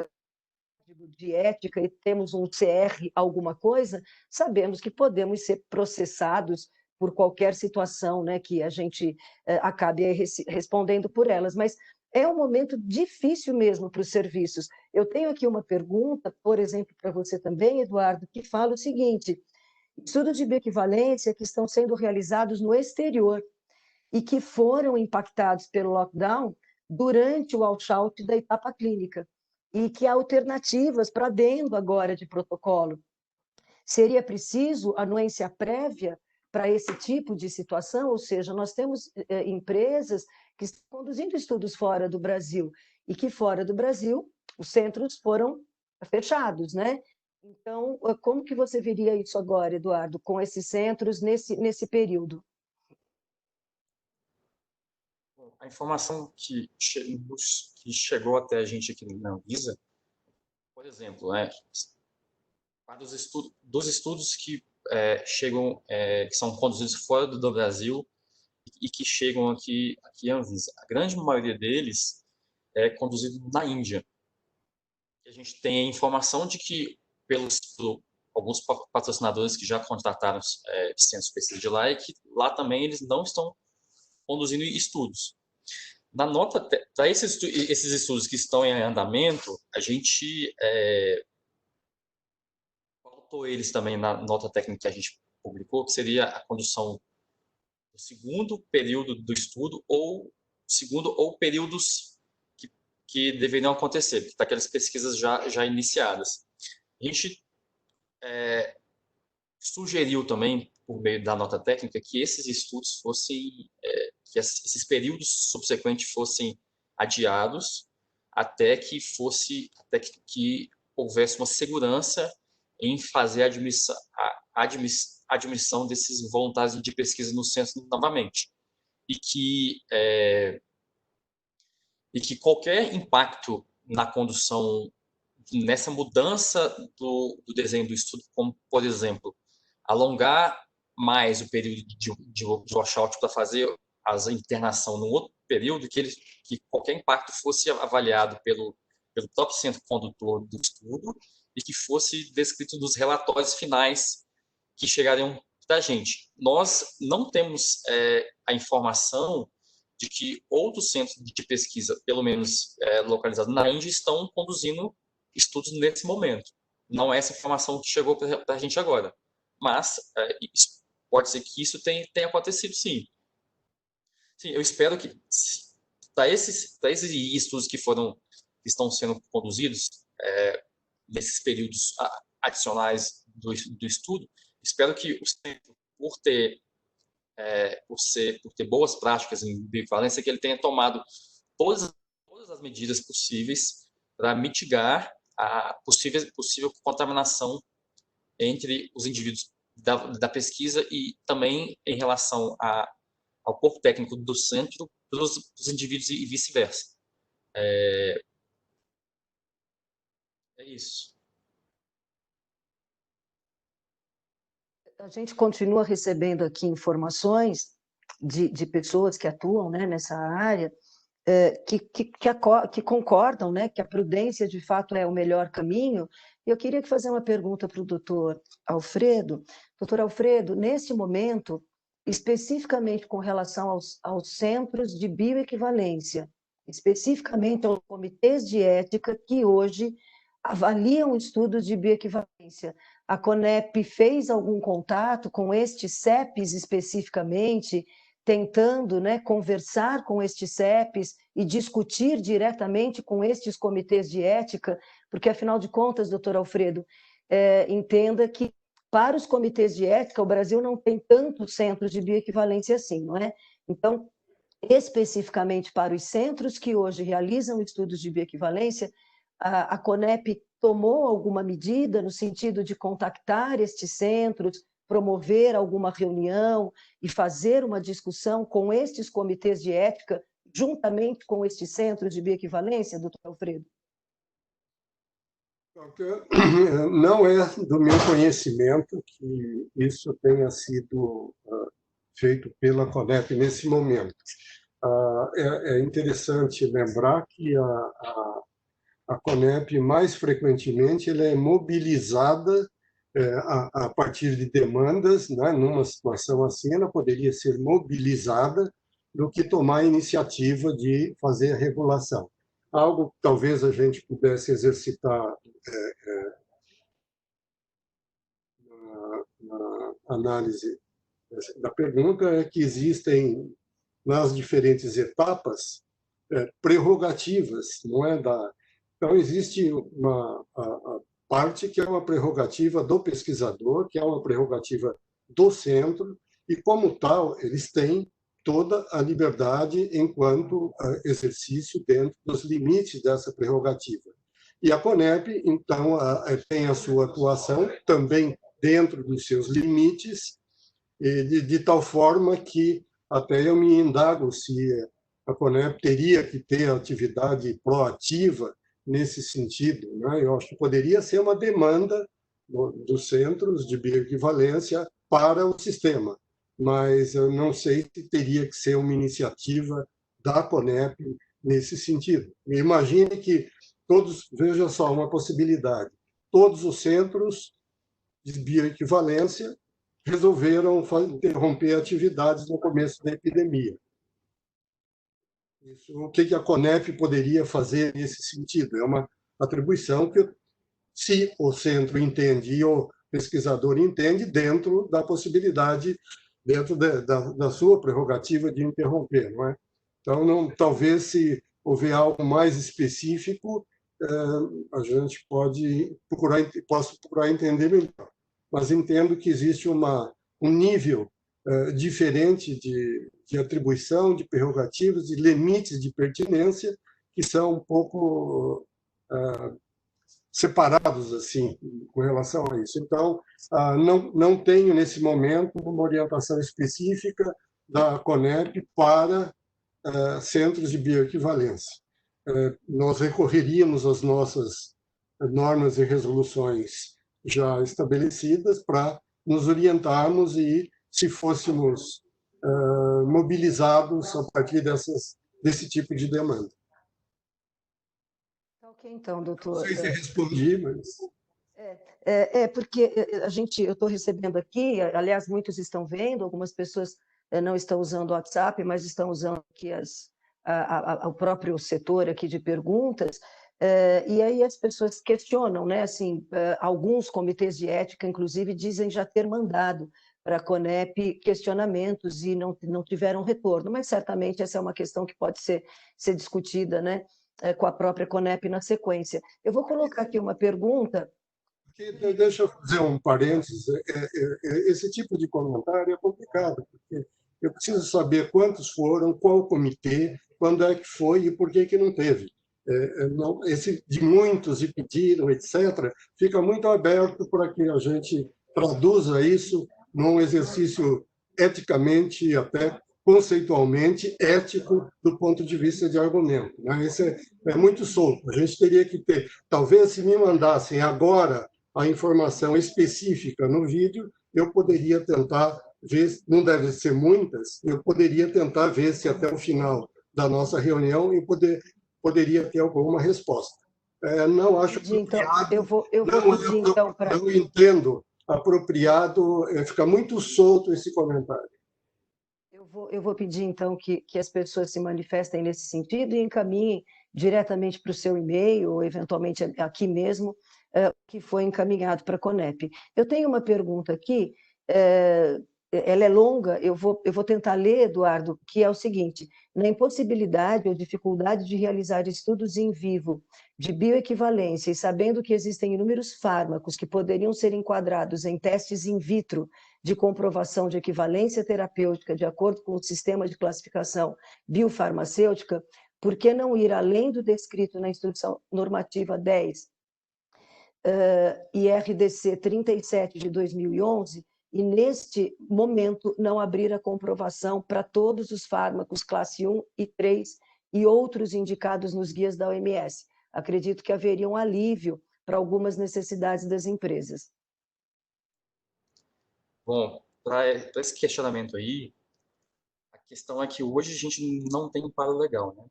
de ética e temos um CR alguma coisa, sabemos que podemos ser processados por qualquer situação, né, que a gente acabe respondendo por elas, mas é um momento difícil mesmo para os serviços. Eu tenho aqui uma pergunta, por exemplo, para você também, Eduardo, que fala o seguinte: estudos de bioequivalência que estão sendo realizados no exterior e que foram impactados pelo lockdown durante o washout da etapa clínica, e que há alternativas para dentro agora de protocolo. Seria preciso anuência prévia para esse tipo de situação? Ou seja, nós temos empresas que estão conduzindo estudos fora do Brasil, e que fora do Brasil os centros foram fechados, né? Então, como que você veria isso agora, Eduardo, com esses centros nesse período? A informação que chegou até a gente aqui na Anvisa, por exemplo, dos estudos que chegam, que são conduzidos fora do Brasil e que chegam aqui à Anvisa, a grande maioria deles é conduzido na Índia. A gente tem a informação de que, por alguns patrocinadores que já contrataram centros de pesquisa de lá, e que lá também eles não estão conduzindo estudos. Na nota, para esses estudos que estão em andamento, a gente pautou eles também na nota técnica que a gente publicou, que seria a condução do segundo período do estudo, ou períodos que deveriam acontecer, daquelas pesquisas já iniciadas. A gente sugeriu também, por meio da nota técnica, que esses estudos fossem, que esses períodos subsequentes fossem adiados até que houvesse uma segurança em fazer a admissão desses voluntários de pesquisa no centro novamente. E que qualquer impacto na condução, nessa mudança do desenho do estudo, como, por exemplo, alongar mais o período de washout para fazer a internação num outro período, que qualquer impacto fosse avaliado pelo próprio centro condutor do estudo e que fosse descrito nos relatórios finais que chegariam para a gente. Nós não temos a informação de que outros centros de pesquisa, pelo menos localizados na Índia, estão conduzindo estudos nesse momento. Não é essa informação que chegou para a gente agora. Mas pode ser que isso tenha acontecido, sim. Sim, eu espero que, para esses estudos que estão sendo conduzidos nesses períodos adicionais do estudo, espero que o centro, por ter boas práticas em bioequivalência, que ele tenha tomado todas as medidas possíveis para mitigar a possível contaminação entre os indivíduos da pesquisa e também em relação ao corpo técnico do centro para os indivíduos e vice-versa. É isso. A gente continua recebendo aqui informações de pessoas que atuam, né, nessa área, que concordam, né, que a prudência de fato é o melhor caminho. Eu queria fazer uma pergunta para o doutor Alfredo. Doutor Alfredo, nesse momento, especificamente com relação aos centros de bioequivalência, especificamente aos comitês de ética que hoje avaliam estudos de bioequivalência, a CONEP fez algum contato com estes CEPs especificamente, tentando, né, conversar com estes CEPs e discutir diretamente com estes comitês de ética? Porque, afinal de contas, doutor Alfredo, entenda que, para os comitês de ética, o Brasil não tem tantos centros de bioequivalência assim, não é? Então, especificamente para os centros que hoje realizam estudos de bioequivalência, a CONEP tomou alguma medida no sentido de contactar estes centros, promover alguma reunião e fazer uma discussão com estes comitês de ética, juntamente com estes centros de bioequivalência, doutor Alfredo? Não é do meu conhecimento que isso tenha sido feito pela CONEP nesse momento. É interessante lembrar que a CONEP, mais frequentemente, ela é mobilizada a partir de demandas, né? Numa situação assim, ela poderia ser mobilizada do que tomar a iniciativa de fazer a regulação. Algo que talvez a gente pudesse exercitar na análise da pergunta é que existem, nas diferentes etapas, prerrogativas, não é? Então, existe a parte que é uma prerrogativa do pesquisador, que é uma prerrogativa do centro, e, como tal, eles têm toda a liberdade enquanto exercício dentro dos limites dessa prerrogativa. E a CONEP, então, tem a sua atuação também dentro dos seus limites, de tal forma que até eu me indago se a CONEP teria que ter atividade proativa nesse sentido, né? Eu acho que poderia ser uma demanda dos centros de bioequivalência para o sistema, mas eu não sei se teria que ser uma iniciativa da CONEP nesse sentido. Imagine que veja só uma possibilidade, todos os centros de bioequivalência resolveram interromper atividades no começo da epidemia. O que a CONEP poderia fazer nesse sentido? É uma atribuição que, se o centro entende e o pesquisador entende, dentro da possibilidade, dentro da sua prerrogativa de interromper, não é? Então, talvez, se houver algo mais específico, a gente posso procurar entender melhor. Mas entendo que existe um nível diferente de atribuição, de prerrogativas, de limites de pertinência, que são um pouco separados assim com relação a isso. Então, não tenho, nesse momento, uma orientação específica da CONEP para centros de bioequivalência. Nós recorreríamos às nossas normas e resoluções já estabelecidas para nos orientarmos e, se fôssemos mobilizados a partir desse tipo de demanda. Ok, então, doutor. Não sei se respondi, mas... Porque eu estou recebendo aqui, aliás, muitos estão vendo, algumas pessoas não estão usando o WhatsApp, mas estão usando aqui o próprio setor aqui de perguntas, e aí as pessoas questionam, né? Assim, alguns comitês de ética, inclusive, dizem já ter mandado para a CONEP questionamentos e não tiveram retorno, mas certamente essa é uma questão que pode ser discutida, né? Com a própria CONEP na sequência. Eu vou colocar aqui uma pergunta. Deixa eu fazer um parênteses. Esse tipo de comentário é complicado, porque eu preciso saber quantos foram, qual comitê, quando é que foi e por que não teve. Esse de muitos e pediram, etc., fica muito aberto para que a gente traduza isso num exercício eticamente, até conceitualmente ético do ponto de vista de argumento, né? Esse é muito solto. A gente teria que ter, talvez, se me mandassem agora a informação específica no vídeo, eu poderia tentar ver, não deve ser muitas, eu poderia tentar ver se até o final da nossa reunião eu poderia ter alguma resposta. Não acho apropriado. Então, eu vou pedir, então, para... Não entendo apropriado, fica muito solto esse comentário. Eu vou pedir, então, que as pessoas se manifestem nesse sentido e encaminhem diretamente para o seu e-mail, ou eventualmente aqui mesmo, que foi encaminhado para a CONEP. Eu tenho uma pergunta aqui, ela é longa, eu vou tentar ler, Eduardo, que é o seguinte: na impossibilidade ou dificuldade de realizar estudos em vivo de bioequivalência e sabendo que existem inúmeros fármacos que poderiam ser enquadrados em testes in vitro de comprovação de equivalência terapêutica de acordo com o sistema de classificação biofarmacêutica, por que não ir além do descrito na Instrução Normativa 10, IRDC 37 de 2011, e neste momento não abrir a comprovação para todos os fármacos classe 1 e 3 e outros indicados nos guias da OMS. Acredito que haveria um alívio para algumas necessidades das empresas. Bom, para esse questionamento aí, a questão é que hoje a gente não tem amparo legal, né?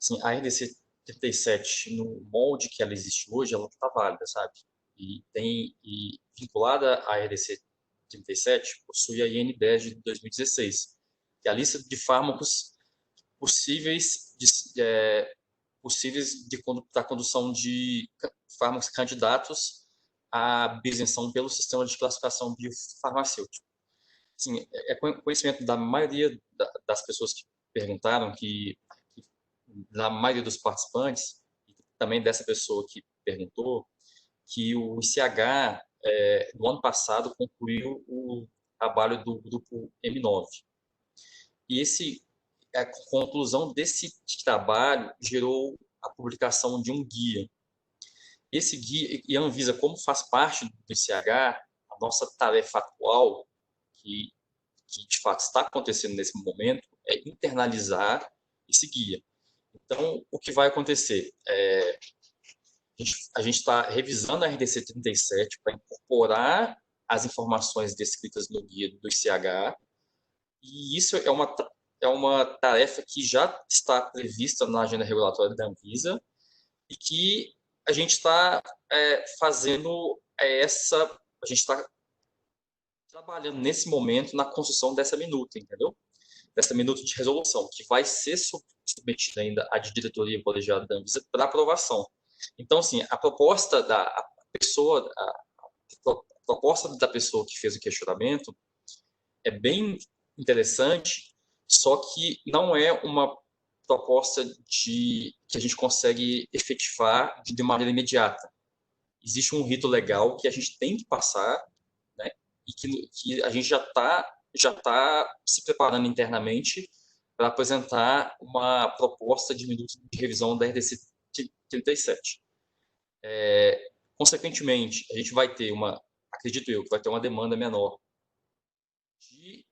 Assim, a RDC 37, no molde que ela existe hoje, ela está válida, sabe? E vinculada à RDC 37, possui a IN 10 de 2016, que é a lista de fármacos possíveis da condução de fármacos candidatos à bioisenção pelo sistema de classificação biofarmacêutico. Assim, é conhecimento da maioria das pessoas que perguntaram, da maioria dos participantes, e também dessa pessoa que perguntou, que o ICH, no ano passado, concluiu o trabalho do grupo M9. E a conclusão desse trabalho gerou a publicação de um guia. Esse guia, e a Anvisa, como faz parte do ICH, a nossa tarefa atual, que de fato está acontecendo nesse momento, é internalizar esse guia. Então, o que vai acontecer? A gente está revisando a RDC 37 para incorporar as informações descritas no guia do ICH, e isso é uma tarefa que já está prevista na agenda regulatória da Anvisa e que a gente está fazendo a gente está trabalhando nesse momento na construção dessa minuta, entendeu? Dessa minuta de resolução, que vai ser submetida ainda à diretoria colegiada da Anvisa para aprovação. Então, assim, a proposta da pessoa que fez o questionamento é bem interessante, só que não é uma proposta que a gente consegue efetivar de maneira imediata. Existe um rito legal que a gente tem que passar, né, e que a gente já tá se preparando internamente para apresentar uma proposta de minuto de revisão da RDC 37. Consequentemente, a gente vai ter acredito eu, que vai ter uma demanda menor de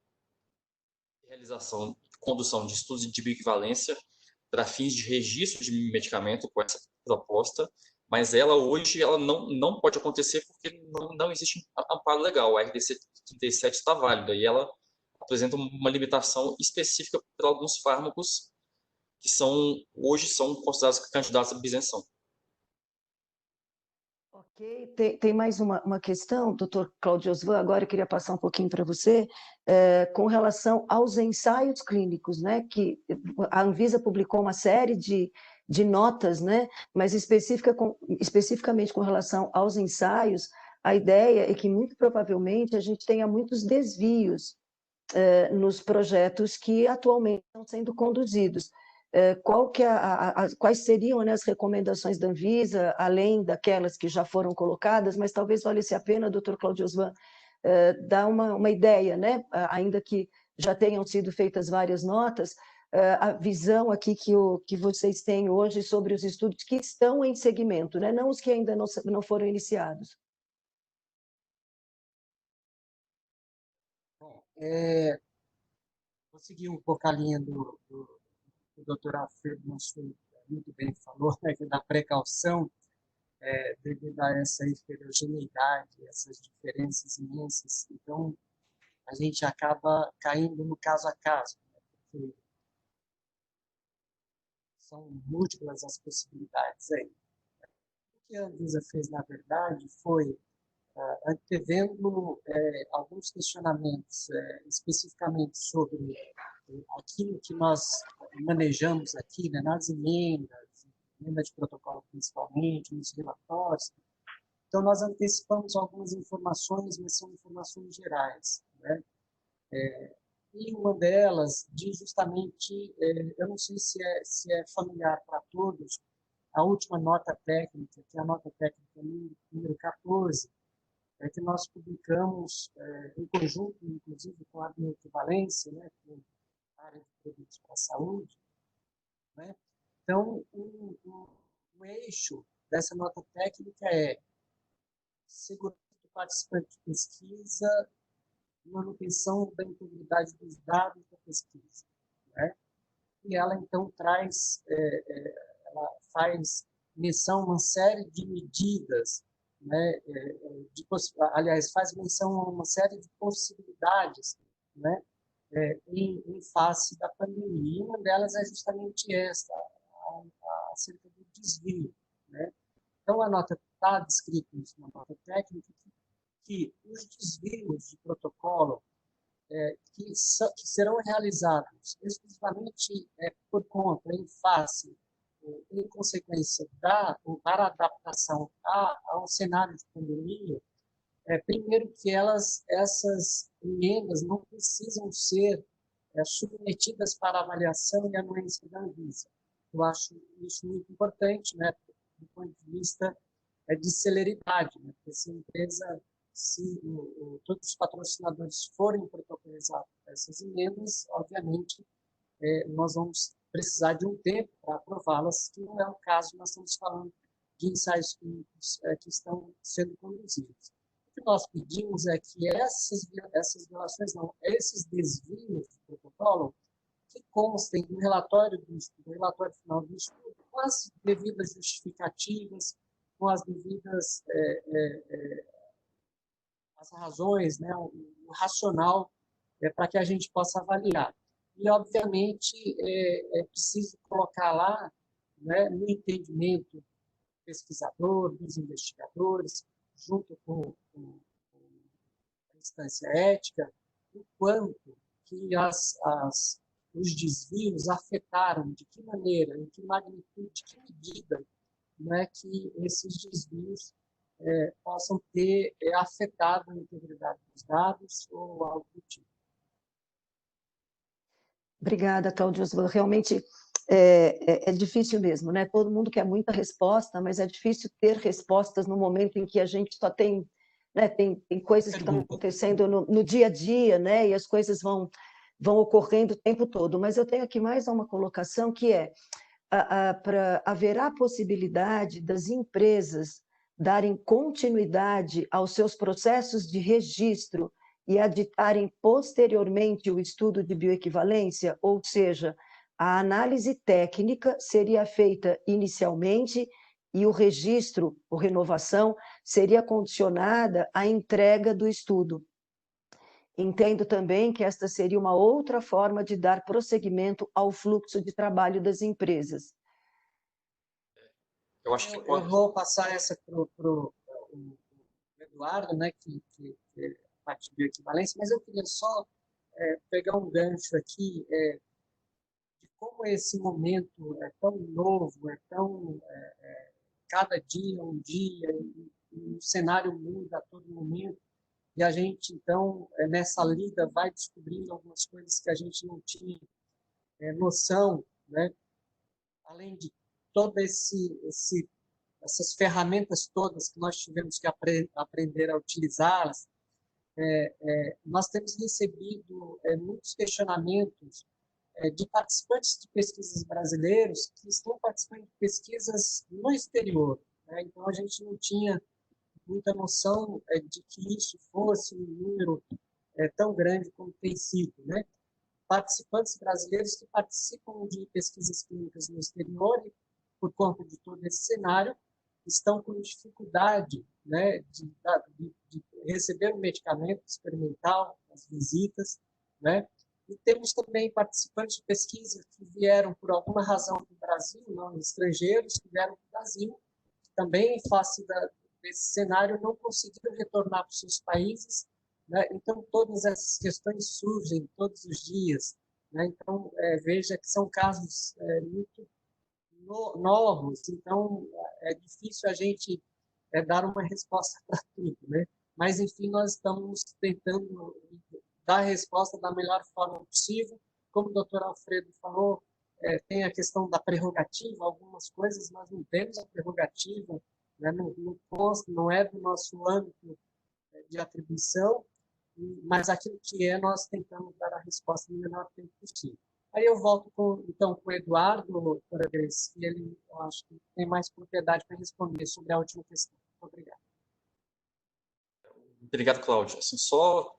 realização e condução de estudos de bioequivalência para fins de registro de medicamento com essa proposta, mas hoje não pode acontecer porque não existe amparo legal. A RDC 37 está válida e ela apresenta uma limitação específica para alguns fármacos que hoje são considerados candidatos à isenção. Ok, tem mais uma questão, doutor Cláudio Osvan, agora eu queria passar um pouquinho para você, com relação aos ensaios clínicos, né, que a Anvisa publicou uma série de notas, né, mas especificamente com relação aos ensaios, a ideia é que muito provavelmente a gente tenha muitos desvios nos projetos que atualmente estão sendo conduzidos. Quais seriam, né, as recomendações da Anvisa, além daquelas que já foram colocadas, mas talvez valesse a pena, doutor Cláudio Osvan, dar uma ideia, né, ainda que já tenham sido feitas várias notas, a visão aqui que vocês têm hoje sobre os estudos que estão em segmento, né, não os que ainda não foram iniciados. Bom, vou seguir um pouco a linha do Dr. Alfredo Mansur muito bem falou, né, da precaução, devido a essa heterogeneidade, essas diferenças imensas. Então, a gente acaba caindo no caso a caso, né, porque são múltiplas as possibilidades aí. O que a Anvisa fez, na verdade, foi antevendo alguns questionamentos especificamente sobre aquilo que nós manejamos aqui, né, nas emendas, emenda de protocolo principalmente, nos relatórios. Então, nós antecipamos algumas informações, mas são informações gerais, né? E uma delas diz justamente, eu não sei se é familiar para todos, a última nota técnica, que é a nota técnica número 14, que nós publicamos em conjunto, inclusive, com a bioequivalência, né, com a área de produtos para a saúde, né? Então, o eixo dessa nota técnica é segurança do participante de pesquisa, manutenção da integridade dos dados da pesquisa, né? E ela, então, ela faz menção a uma série de medidas, né? Aliás, faz menção a uma série de possibilidades, né? Em face da pandemia. E uma delas é justamente esta, acerca do desvio, né? Então, a nota está descrita na nota técnica que os desvios de protocolo que serão realizados exclusivamente por conta, em face, em consequência para adaptação ao cenário de pandemia, primeiro que essas emendas não precisam ser submetidas para avaliação e anuência da Anvisa. Eu acho isso muito importante, né, do ponto de vista de celeridade, né, porque se a empresa, se todos os patrocinadores forem protocolizados essas emendas, obviamente, nós vamos precisar de um tempo para aprová-las, que não é o caso, nós estamos falando de ensaios clínicos que estão sendo conduzidos. O que nós pedimos é que essas violações, não, esses desvios do protocolo, que constem no relatório final do estudo, com as devidas justificativas, com as devidas as razões, né, o racional para que a gente possa avaliar. E, obviamente, é preciso colocar lá, né, no entendimento do pesquisador, dos investigadores, junto com a instância ética, o quanto que os desvios afetaram, de que maneira, em que magnitude, de que medida, né, que esses desvios possam ter afetado a integridade dos dados ou algo do tipo. Obrigada, Cláudio. Realmente é difícil mesmo, né? Todo mundo quer muita resposta, mas é difícil ter respostas no momento em que a gente só tem, né, tem coisas que estão acontecendo no dia a dia, né? E as coisas vão ocorrendo o tempo todo. Mas eu tenho aqui mais uma colocação que haverá possibilidade das empresas darem continuidade aos seus processos de registro e aditarem posteriormente o estudo de bioequivalência, ou seja, a análise técnica seria feita inicialmente e o registro, ou renovação, seria condicionada à entrega do estudo. Entendo também que esta seria uma outra forma de dar prosseguimento ao fluxo de trabalho das empresas. Eu acho que eu vou passar essa para o Eduardo, né, que parte de bioequivalência, mas eu queria só pegar um gancho aqui de como esse momento é tão novo, cada dia um dia, e o cenário muda a todo momento, e a gente, então, nessa lida, vai descobrindo algumas coisas que a gente não tinha noção, né? Além de todo essas ferramentas todas que nós tivemos que aprender a utilizá-las, nós temos recebido muitos questionamentos de participantes de pesquisas brasileiros que estão participando de pesquisas no exterior, né? Então, a gente não tinha muita noção de que isso fosse um número tão grande como tem sido, né? Participantes brasileiros que participam de pesquisas clínicas no exterior e, por conta de todo esse cenário, estão com dificuldade, né, de receber o medicamento experimental, as visitas, né? E temos também participantes de pesquisa que vieram por alguma razão do Brasil, não estrangeiros, que vieram para o Brasil, que também, em face desse cenário, não conseguiram retornar para os seus países, né? Então, todas essas questões surgem todos os dias, né? Então, veja que são casos muito novos, então é difícil a gente dar uma resposta para tudo, né? Mas, enfim, nós estamos tentando dar a resposta da melhor forma possível. Como o doutor Alfredo falou, tem a questão da prerrogativa, algumas coisas nós não temos a prerrogativa, né? Não é do nosso âmbito de atribuição, mas aquilo que nós tentamos dar a resposta no menor tempo possível. Aí eu volto então com o Eduardo, doutora Grace, e ele, eu acho que tem mais propriedade para responder sobre a última questão. Muito obrigado. Obrigado, Cláudio. Assim, só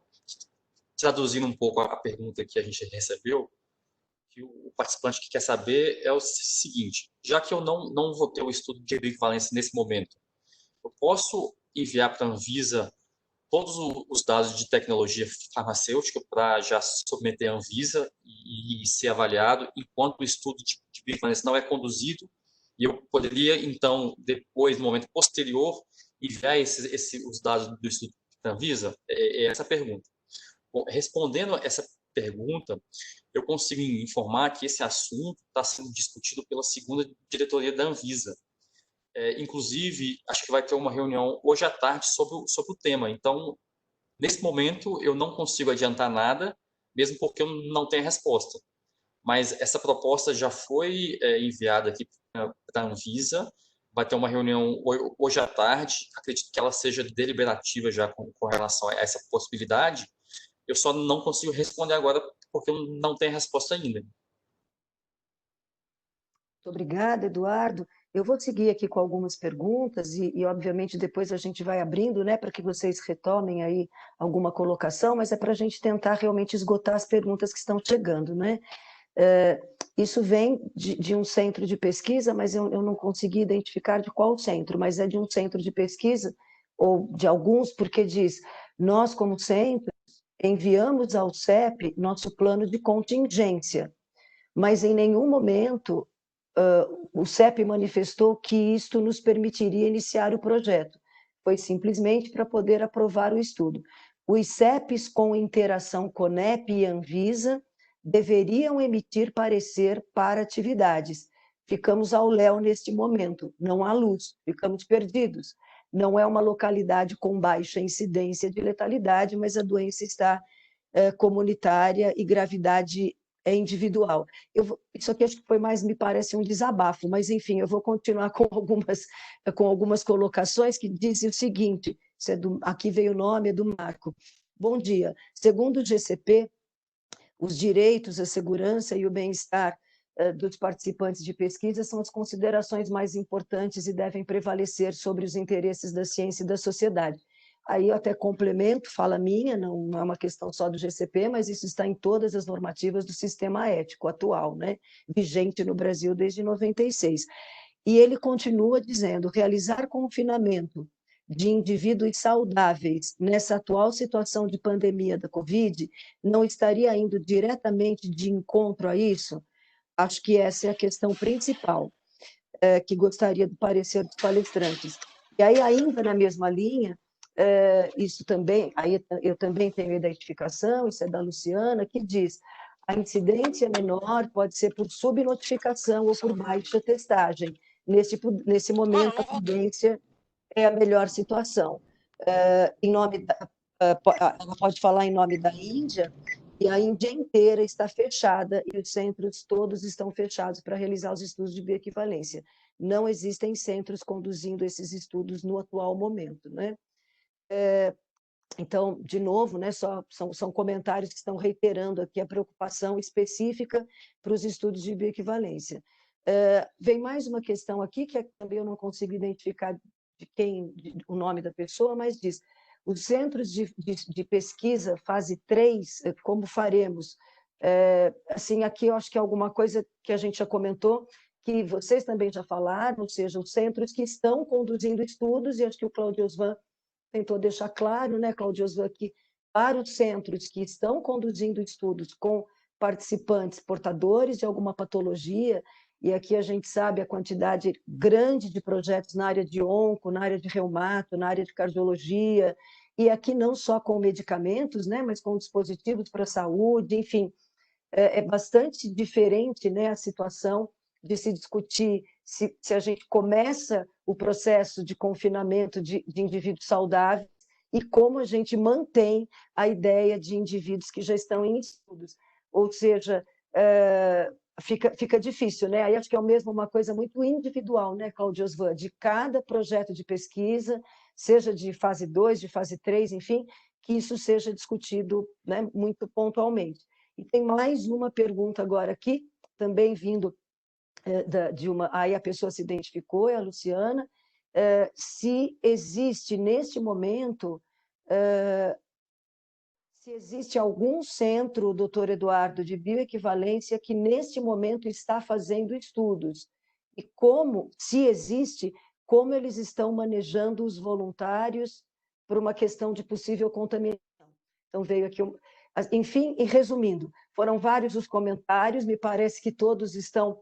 traduzindo um pouco a pergunta que a gente recebeu, que o participante que quer saber é o seguinte: já que eu não vou ter o estudo de bioequivalência nesse momento, eu posso enviar para a Anvisa todos os dados de tecnologia farmacêutica para já submeter à Anvisa e ser avaliado, enquanto o estudo de bioequivalência não é conduzido, e eu poderia, então, depois, no momento posterior, enviar os dados do estudo para a Anvisa? É essa a pergunta. Bom, respondendo a essa pergunta, eu consigo informar que esse assunto está sendo discutido pela segunda diretoria da Anvisa. Inclusive, acho que vai ter uma reunião hoje à tarde sobre o tema. Então, nesse momento, eu não consigo adiantar nada, mesmo porque eu não tenho a resposta. Mas essa proposta já foi enviada aqui para a Anvisa, vai ter uma reunião hoje à tarde, acredito que ela seja deliberativa já com relação a essa possibilidade. Eu só não consigo responder agora porque eu não tenho a resposta ainda. Muito obrigada, Eduardo. Eu vou seguir aqui com algumas perguntas e obviamente, depois a gente vai abrindo, né, para que vocês retomem aí alguma colocação, mas é para a gente tentar realmente esgotar as perguntas que estão chegando, né? Isso vem de um centro de pesquisa, mas eu não consegui identificar de qual centro, mas é de um centro de pesquisa, ou de alguns, porque diz: nós, como centro, enviamos ao CEP nosso plano de contingência, mas em nenhum momento o CEP manifestou que isto nos permitiria iniciar o projeto. Foi simplesmente para poder aprovar o estudo. Os CEPs, com interação CONEP e Anvisa, deveriam emitir parecer para atividades. Ficamos ao léu neste momento, não há luz, ficamos perdidos. Não é uma localidade com baixa incidência de letalidade, mas a doença está comunitária e gravidade é individual. Isso aqui acho que foi mais, me parece, um desabafo, mas enfim, eu vou continuar com algumas colocações que dizem o seguinte, aqui veio o nome, é do Marco. Bom dia. Segundo o GCP, os direitos, a segurança e o bem-estar dos participantes de pesquisa são as considerações mais importantes e devem prevalecer sobre os interesses da ciência e da sociedade. Aí eu até complemento, fala minha, não é uma questão só do GCP, mas isso está em todas as normativas do sistema ético atual, né? Vigente no Brasil desde 96. E ele continua dizendo: realizar confinamento de indivíduos saudáveis nessa atual situação de pandemia da Covid não estaria indo diretamente de encontro a isso? Acho que essa é a questão principal, que gostaria do parecer dos palestrantes. E aí, ainda na mesma linha, isso também, aí eu também tenho identificação, isso é da Luciana, que diz: a incidência menor pode ser por subnotificação ou por baixa testagem. Nesse momento, a prudência é a melhor situação. Em nome ela pode falar em nome da Índia, e a Índia inteira está fechada e os centros todos estão fechados para realizar os estudos de bioequivalência. Não existem centros conduzindo esses estudos no atual momento, né? Então, de novo, né, são comentários que estão reiterando aqui a preocupação específica para os estudos de bioequivalência. Vem mais uma questão aqui, que também eu não consigo identificar o nome da pessoa, mas diz: os centros de pesquisa fase 3, como faremos? Assim, aqui eu acho que é alguma coisa que a gente já comentou, que vocês também já falaram, ou seja, os centros que estão conduzindo estudos, e acho que o Claudio Osvan tentou deixar claro, né, Claudio Osvan, que para os centros que estão conduzindo estudos com participantes portadores de alguma patologia, e aqui a gente sabe a quantidade grande de projetos na área de onco, na área de reumato, na área de cardiologia, e aqui não só com medicamentos, né, mas com dispositivos para a saúde, enfim, é bastante diferente, né, a situação de se discutir se a gente começa o processo de confinamento de indivíduos saudáveis e como a gente mantém a ideia de indivíduos que já estão em estudos. Ou seja, fica difícil, né? Aí acho que é mesmo uma coisa muito individual, né, Claudio Osvan, de cada projeto de pesquisa, seja de fase 2, de fase 3, enfim, que isso seja discutido, né, muito pontualmente. E tem mais uma pergunta agora aqui, também vindo de uma... Aí a pessoa se identificou, é a Luciana, se existe, neste momento, se existe algum centro, doutor Eduardo, de bioequivalência que neste momento está fazendo estudos e como, se existe, como eles estão manejando os voluntários por uma questão de possível contaminação. Então veio aqui, enfim, e resumindo, foram vários os comentários, me parece que todos estão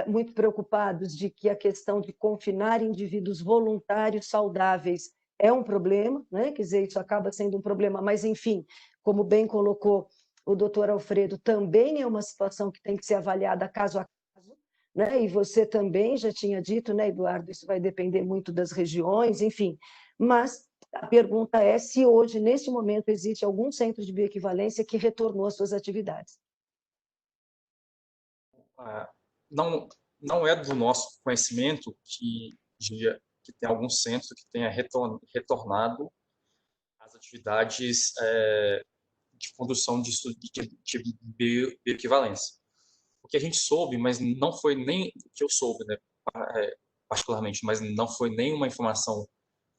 muito preocupados de que a questão de confinar indivíduos voluntários saudáveis é um problema, né? Quer dizer, isso acaba sendo um problema, mas, enfim, como bem colocou o doutor Alfredo, também é uma situação que tem que ser avaliada caso a caso, né? E você também já tinha dito, né, Eduardo, isso vai depender muito das regiões, enfim, mas a pergunta é se hoje, neste momento, existe algum centro de bioequivalência que retornou às suas atividades. Não é do nosso conhecimento que tem algum centro que tenha retornado às atividades de condução de estudo de bioequivalência. O que a gente soube, mas não foi nem o que eu soube, né, particularmente, mas não foi nenhuma informação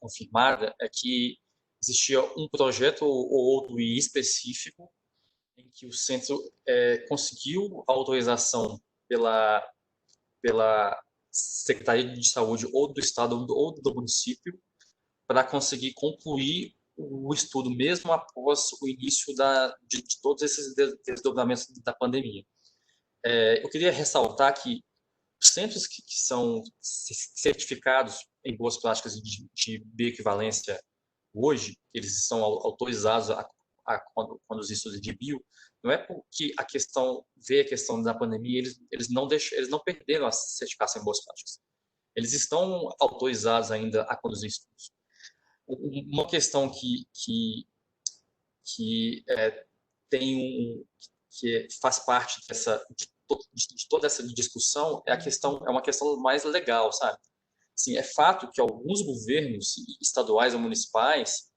confirmada, é que existia um projeto ou outro específico em que o centro conseguiu a autorização pela Secretaria de Saúde ou do Estado ou do município para conseguir concluir o estudo mesmo após o início de todos esses desdobramentos da pandemia. Eu queria ressaltar que os centros que são certificados em boas práticas de bioequivalência hoje, eles são autorizados a conduzir estudos de bio, não é porque a questão da pandemia, eles não perderam a certificação em boas práticas. Eles estão autorizados ainda a conduzir estudos. Uma questão que faz parte de toda essa discussão é uma questão mais legal, sabe? Assim, é fato que alguns governos estaduais ou municipais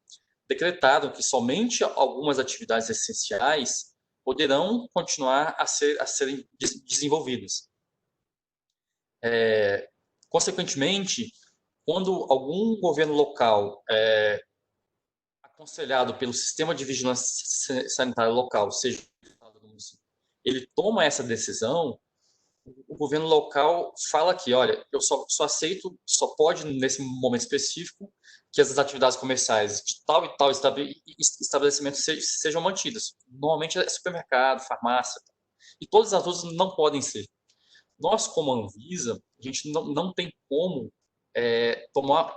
decretaram que somente algumas atividades essenciais poderão continuar a serem desenvolvidas. Consequentemente, quando algum governo local, aconselhado pelo sistema de vigilância sanitária local, seja o estado do município, ele toma essa decisão, o governo local fala que, olha, eu só aceito, só pode, nesse momento específico, que as atividades comerciais de tal e tal estabelecimento sejam mantidas. Normalmente é supermercado, farmácia, e todas as outras não podem ser. Nós, como Anvisa, a gente não tem como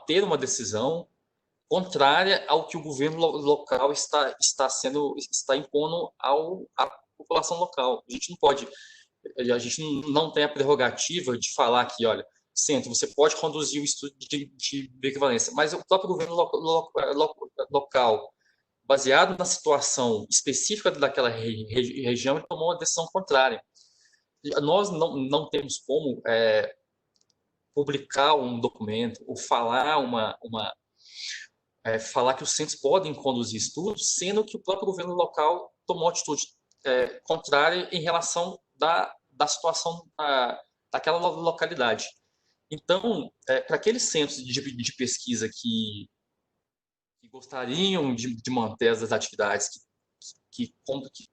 ter uma decisão contrária ao que o governo local está impondo à população local. A gente não tem a prerrogativa de falar que, olha, centro, você pode conduzir o estudo de bioequivalência, mas o próprio governo local, baseado na situação específica daquela região, ele tomou uma decisão contrária. Nós não temos como publicar um documento ou falar falar que os centros podem conduzir estudos, sendo que o próprio governo local tomou atitude contrária em relação da situação daquela localidade. Então, para aqueles centros de pesquisa que gostariam de manter as atividades, que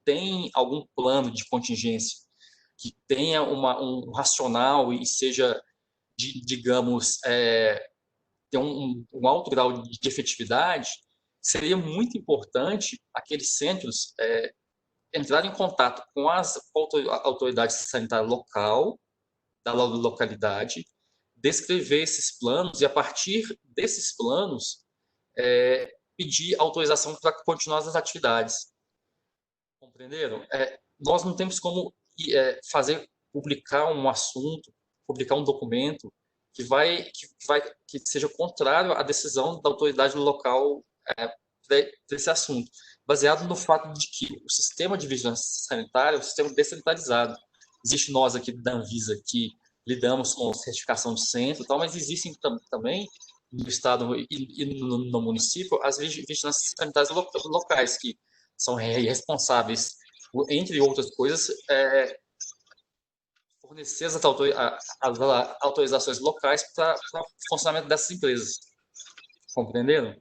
têm algum plano de contingência, que tenha um racional e seja, digamos, ter um alto grau de efetividade, seria muito importante aqueles centros entrarem em contato com a autoridade sanitária local, da localidade, descrever esses planos e, a partir desses planos, pedir autorização para continuar as atividades. Compreenderam? Nós não temos como publicar um assunto, publicar um documento que seja contrário à decisão da autoridade local desse assunto, baseado no fato de que o sistema de vigilância sanitária é um sistema descentralizado. Existe nós aqui da Anvisa que lidamos com certificação de centro e tal, mas existem também no estado e no município as vigilâncias sanitárias locais, que são responsáveis, entre outras coisas, fornecer as autorizações locais para o funcionamento dessas empresas. Compreenderam?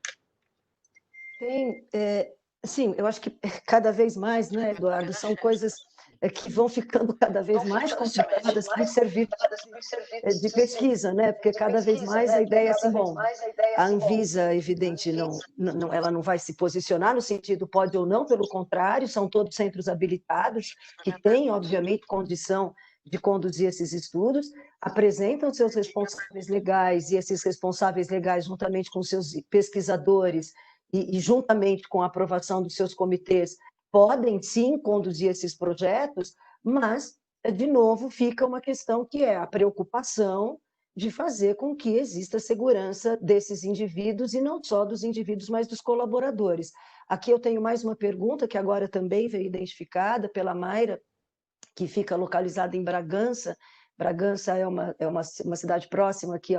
Sim, eu acho que cada vez mais, né, Eduardo, são coisas que vão ficando cada vez mais complicadas para os serviços de pesquisa, né? Porque cada vez mais a ideia é assim, bom, a Anvisa, evidente, ela não vai se posicionar no sentido pode ou não, pelo contrário, são todos centros habilitados que têm, obviamente, condição de conduzir esses estudos, apresentam seus responsáveis legais e esses responsáveis legais, juntamente com seus pesquisadores e juntamente com a aprovação dos seus comitês, podem sim conduzir esses projetos, mas, de novo, fica uma questão que é a preocupação de fazer com que exista segurança desses indivíduos, e não só dos indivíduos, mas dos colaboradores. Aqui eu tenho mais uma pergunta, que agora também veio identificada pela Mayra, que fica localizada em Bragança. Bragança é uma cidade próxima aqui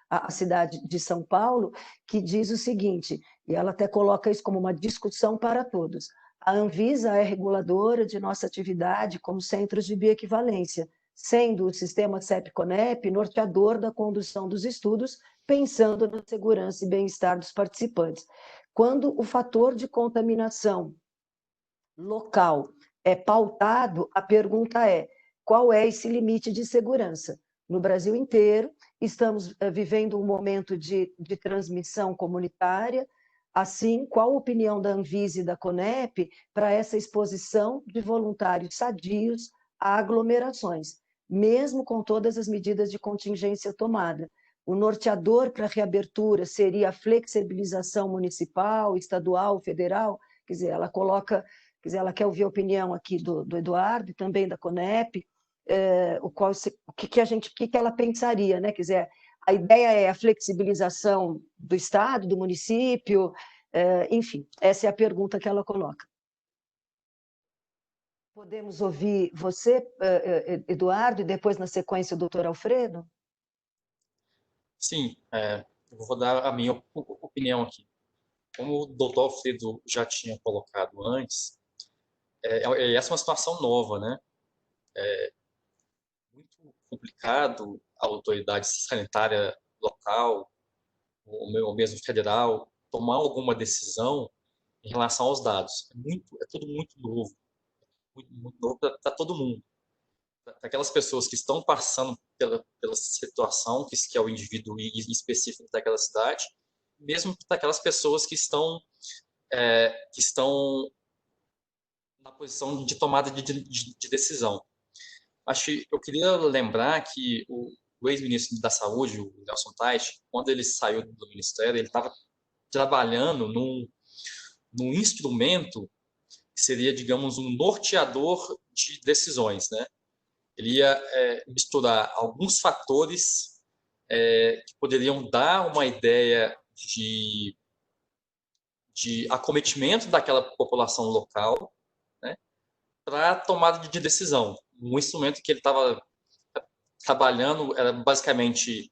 à cidade de São Paulo, que diz o seguinte, e ela até coloca isso como uma discussão para todos: a Anvisa é reguladora de nossa atividade como centros de bioequivalência, sendo o sistema CEP-CONEP norteador da condução dos estudos, pensando na segurança e bem-estar dos participantes. Quando o fator de contaminação local é pautado, a pergunta é: qual é esse limite de segurança? No Brasil inteiro, estamos vivendo um momento de transmissão comunitária. Assim, qual a opinião da Anvisa e da CONEP para essa exposição de voluntários sadios a aglomerações, mesmo com todas as medidas de contingência tomada? O norteador para a reabertura seria a flexibilização municipal, estadual, federal? Quer dizer, ela coloca, quer dizer, ela quer ouvir a opinião aqui do Eduardo e também da CONEP, o que ela pensaria, né? Quer dizer, a ideia é a flexibilização do Estado, do município, enfim, essa é a pergunta que ela coloca. Podemos ouvir você, Eduardo, e depois, na sequência, o doutor Alfredo? Sim, eu vou dar a minha opinião aqui. Como o doutor Alfredo já tinha colocado antes, essa é uma situação nova, né? Muito complicado a autoridade sanitária local, ou mesmo federal, tomar alguma decisão em relação aos dados. É tudo muito novo para todo mundo. Para aquelas pessoas que estão passando pela situação, que é o indivíduo específico daquela cidade, mesmo para aquelas pessoas que estão na posição de tomada de decisão. Eu queria lembrar que o ex-ministro da Saúde, o Nelson Teich, quando ele saiu do ministério, ele estava trabalhando num instrumento que seria, digamos, um norteador de decisões, né? Ele ia misturar alguns fatores que poderiam dar uma ideia de acometimento daquela população local, né, para tomada de decisão. Um instrumento que ele estava trabalhando era basicamente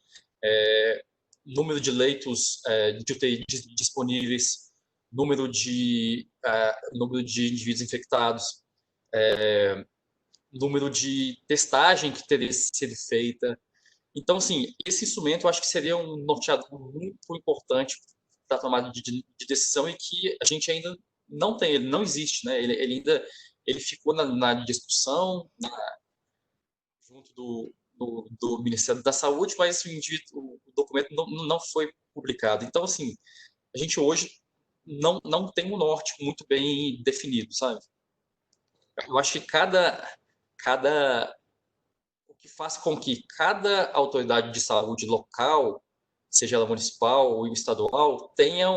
número de leitos de UTI disponíveis, número de indivíduos infectados, número de testagem que teria sido feita. Então, assim, esse instrumento eu acho que seria um norteador muito importante para a tomada de decisão, e que a gente ainda não tem, ele não existe, né? Ele ficou na discussão junto do Ministério da Saúde, mas o documento não foi publicado. Então, assim, a gente hoje não tem um norte muito bem definido, sabe? Eu acho que o que faz com que cada autoridade de saúde local, seja ela municipal ou estadual, tenha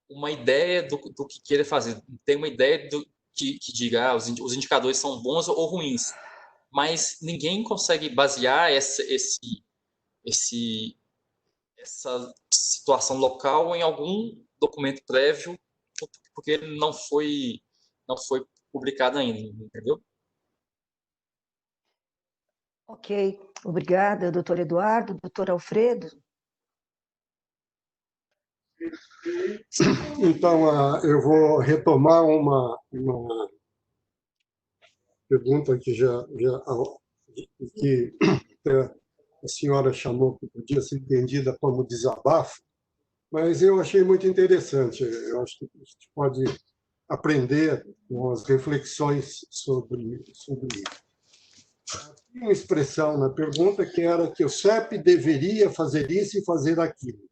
uma ideia do que queira fazer, tem uma ideia que diga os indicadores são bons ou ruins, mas ninguém consegue basear essa situação local em algum documento prévio, porque ele não foi publicado ainda, entendeu? Ok, obrigada, doutor Eduardo. Doutor Alfredo? Então, eu vou retomar uma pergunta que que a senhora chamou, que podia ser entendida como desabafo, mas eu achei muito interessante. Eu acho que a gente pode aprender com as reflexões sobre isso. Tinha uma expressão na pergunta que era que o CEP deveria fazer isso e fazer aquilo.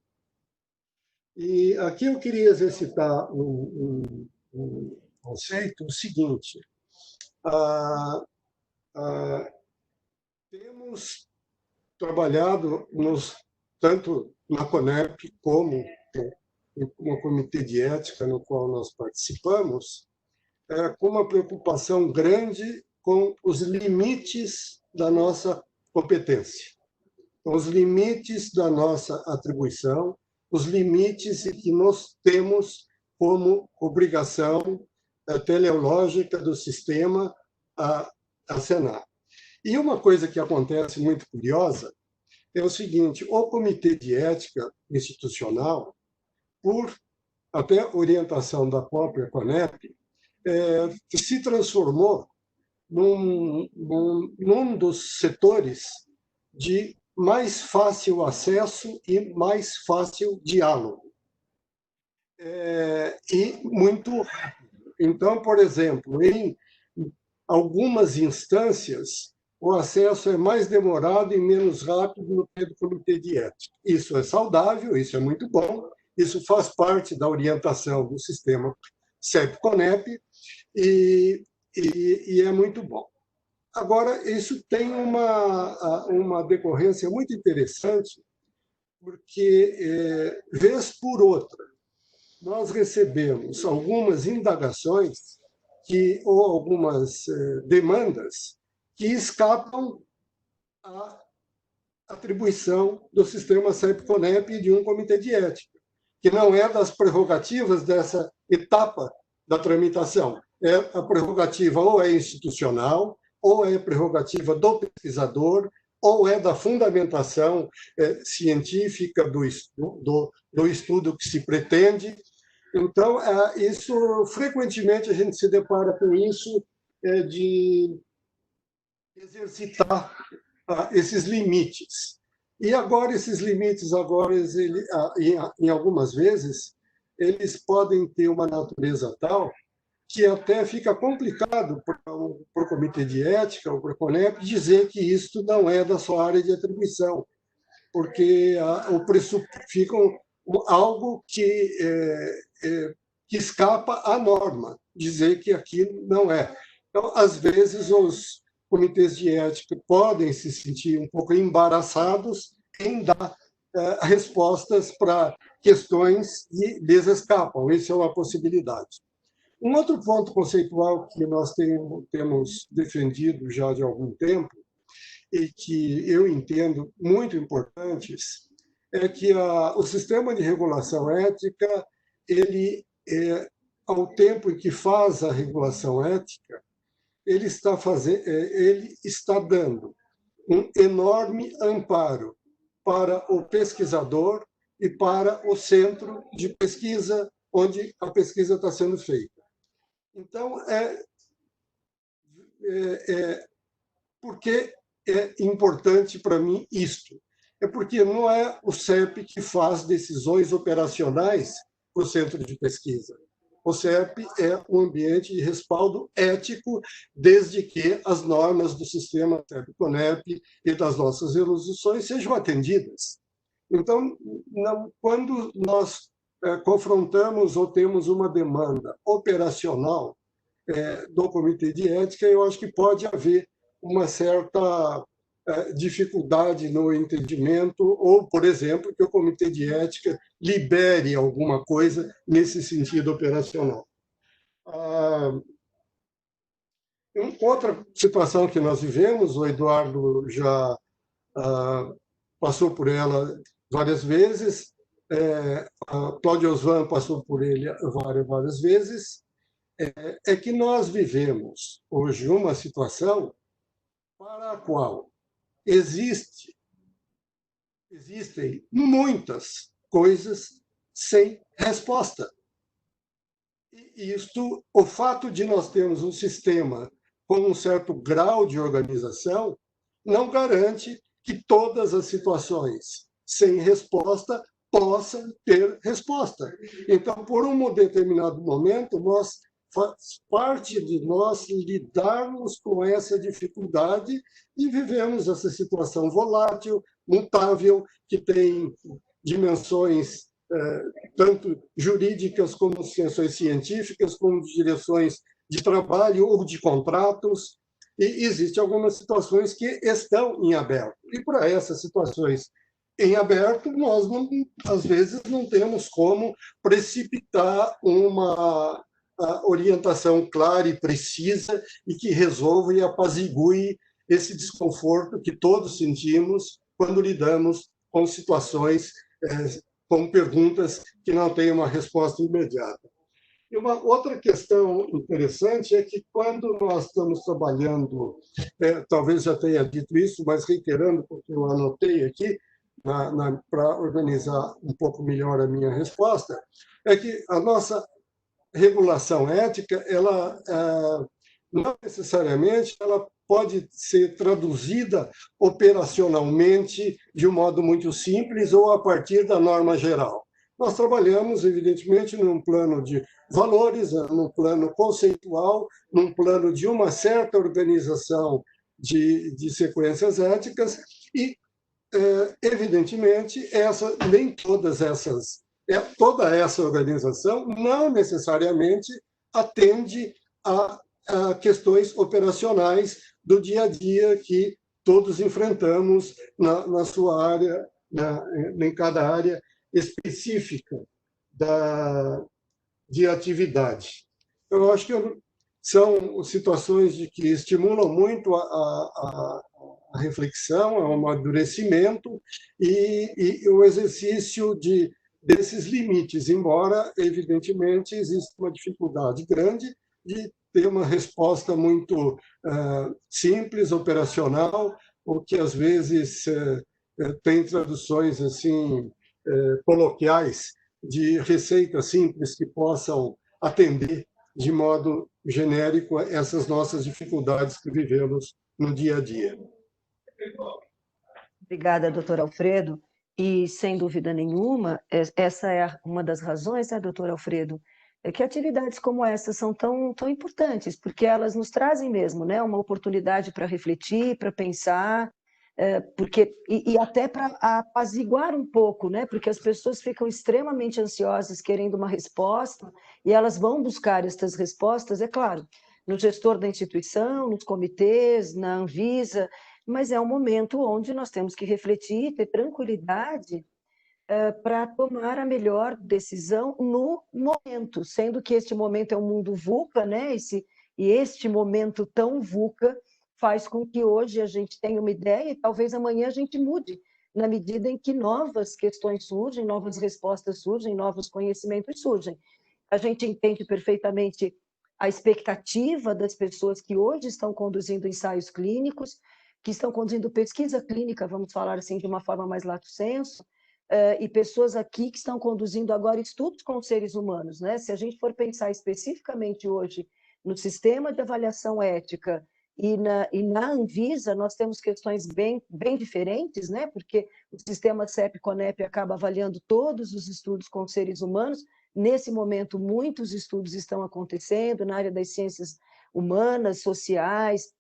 E aqui eu queria exercitar um conceito, o seguinte. Temos trabalhado tanto na CONEP como no Comitê de Ética, no qual nós participamos, com uma preocupação grande com os limites da nossa competência, com os limites da nossa atribuição, os limites que nós temos como obrigação teleológica do sistema a acenar. E uma coisa que acontece muito curiosa é o seguinte: o Comitê de Ética Institucional, por até orientação da própria CONEP, se transformou num dos setores de mais fácil acesso e mais fácil diálogo. E muito rápido. Então, por exemplo, em algumas instâncias, o acesso é mais demorado e menos rápido no que do Comitê de Ética. Isso é saudável, isso é muito bom, isso faz parte da orientação do sistema CEP-CONEP e é muito bom. Agora, isso tem uma decorrência muito interessante, porque, vez por outra, nós recebemos algumas indagações ou algumas demandas que escapam à atribuição do sistema CEP-CONEP e de um comitê de ética, que não é das prerrogativas dessa etapa da tramitação. A prerrogativa ou é institucional, ou é prerrogativa do pesquisador, ou é da fundamentação científica do estudo que se pretende. Então, isso frequentemente a gente se depara com isso, de exercitar esses limites. E agora esses limites, em algumas vezes, eles podem ter uma natureza tal que até fica complicado para o Comitê de Ética, ou para o CONEP, dizer que isto não é da sua área de atribuição, porque fica algo que escapa à norma, dizer que aquilo não é. Então, às vezes, os comitês de ética podem se sentir um pouco embaraçados em dar respostas para questões que lhes escapam. Isso é uma possibilidade. Um outro ponto conceitual que nós temos defendido já de algum tempo e que eu entendo muito importantes é que o sistema de regulação ética, ele, ao tempo em que faz a regulação ética, ele está dando um enorme amparo para o pesquisador e para o centro de pesquisa onde a pesquisa está sendo feita. Então, por que é importante para mim isto? É porque não é o CEP que faz decisões operacionais para o centro de pesquisa. O CEP é um ambiente de respaldo ético, desde que as normas do sistema CEP-CONEP e das nossas resoluções sejam atendidas. Então, quando nós confrontamos ou temos uma demanda operacional do Comitê de Ética, eu acho que pode haver uma certa dificuldade no entendimento, ou, por exemplo, que o Comitê de Ética libere alguma coisa nesse sentido operacional. Outra situação que nós vivemos, o Eduardo já passou por ela várias vezes, Cláudio Osvan passou por ele várias vezes, é que nós vivemos hoje uma situação para a qual existem muitas coisas sem resposta. E o fato de nós termos um sistema com um certo grau de organização não garante que todas as situações sem resposta possam ter resposta. Então, por um determinado momento, faz parte de nós lidarmos com essa dificuldade e vivemos essa situação volátil, mutável, que tem dimensões tanto jurídicas como dimensões científicas, como direções de trabalho ou de contratos, e existem algumas situações que estão em aberto. E para essas situações em aberto, nós, às vezes, não temos como precipitar uma orientação clara e precisa e que resolva e apazigue esse desconforto que todos sentimos quando lidamos com situações, com perguntas que não têm uma resposta imediata. E uma outra questão interessante é que quando nós estamos trabalhando, talvez já tenha dito isso, mas reiterando, porque eu anotei aqui, para organizar um pouco melhor a minha resposta, é que a nossa regulação ética, ela não necessariamente ela pode ser traduzida operacionalmente de um modo muito simples ou a partir da norma geral. Nós trabalhamos, evidentemente, num plano de valores, num plano conceitual, num plano de uma certa organização de sequências éticas e, evidentemente, nem todas essas toda essa organização não necessariamente atende a questões operacionais do dia a dia que todos enfrentamos na sua área, em cada área específica de atividade. Eu acho que são situações que estimulam muito a reflexão, o amadurecimento e o exercício desses limites, embora, evidentemente, exista uma dificuldade grande de ter uma resposta muito simples, operacional, ou que, às vezes, tem traduções assim coloquiais de receitas simples que possam atender de modo genérico essas nossas dificuldades que vivemos no dia a dia. Obrigada, doutor Alfredo. E, sem dúvida nenhuma, essa é uma das razões, né, doutor Alfredo, é que atividades como essa são tão importantes, porque elas nos trazem mesmo, né, uma oportunidade para refletir, para pensar, e até para apaziguar um pouco, né, porque as pessoas ficam extremamente ansiosas querendo uma resposta, e elas vão buscar estas respostas, é claro, no gestor da instituição, nos comitês, na Anvisa, mas é um momento onde nós temos que refletir, ter tranquilidade para tomar a melhor decisão no momento, sendo que este momento é um mundo VUCA, né? E este momento tão VUCA faz com que hoje a gente tenha uma ideia e talvez amanhã a gente mude, na medida em que novas questões surgem, novas respostas surgem, novos conhecimentos surgem. A gente entende perfeitamente a expectativa das pessoas que hoje estão conduzindo ensaios clínicos, que estão conduzindo pesquisa clínica, vamos falar assim de uma forma mais lato sensu, e pessoas aqui que estão conduzindo agora estudos com seres humanos, né? Se a gente for pensar especificamente hoje no sistema de avaliação ética e na Anvisa, nós temos questões bem diferentes, né? Porque o sistema CEP-CONEP acaba avaliando todos os estudos com seres humanos. Nesse momento, muitos estudos estão acontecendo na área das ciências humanas, sociais,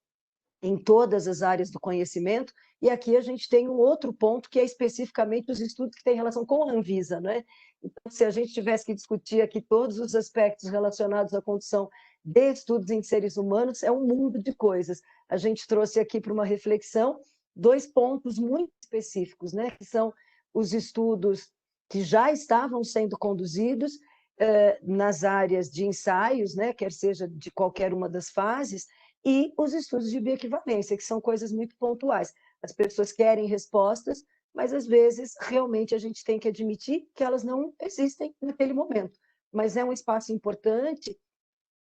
em todas as áreas do conhecimento, e aqui a gente tem um outro ponto, que é especificamente os estudos que têm relação com a Anvisa, né? Então, se a gente tivesse que discutir aqui todos os aspectos relacionados à condução de estudos em seres humanos, é um mundo de coisas. A gente trouxe aqui para uma reflexão 2 pontos muito específicos, né? Que são os estudos que já estavam sendo conduzidos nas áreas de ensaios, né? Quer seja de qualquer uma das fases, e os estudos de bioequivalência, que são coisas muito pontuais. As pessoas querem respostas, mas, às vezes, realmente a gente tem que admitir que elas não existem naquele momento. Mas é um espaço importante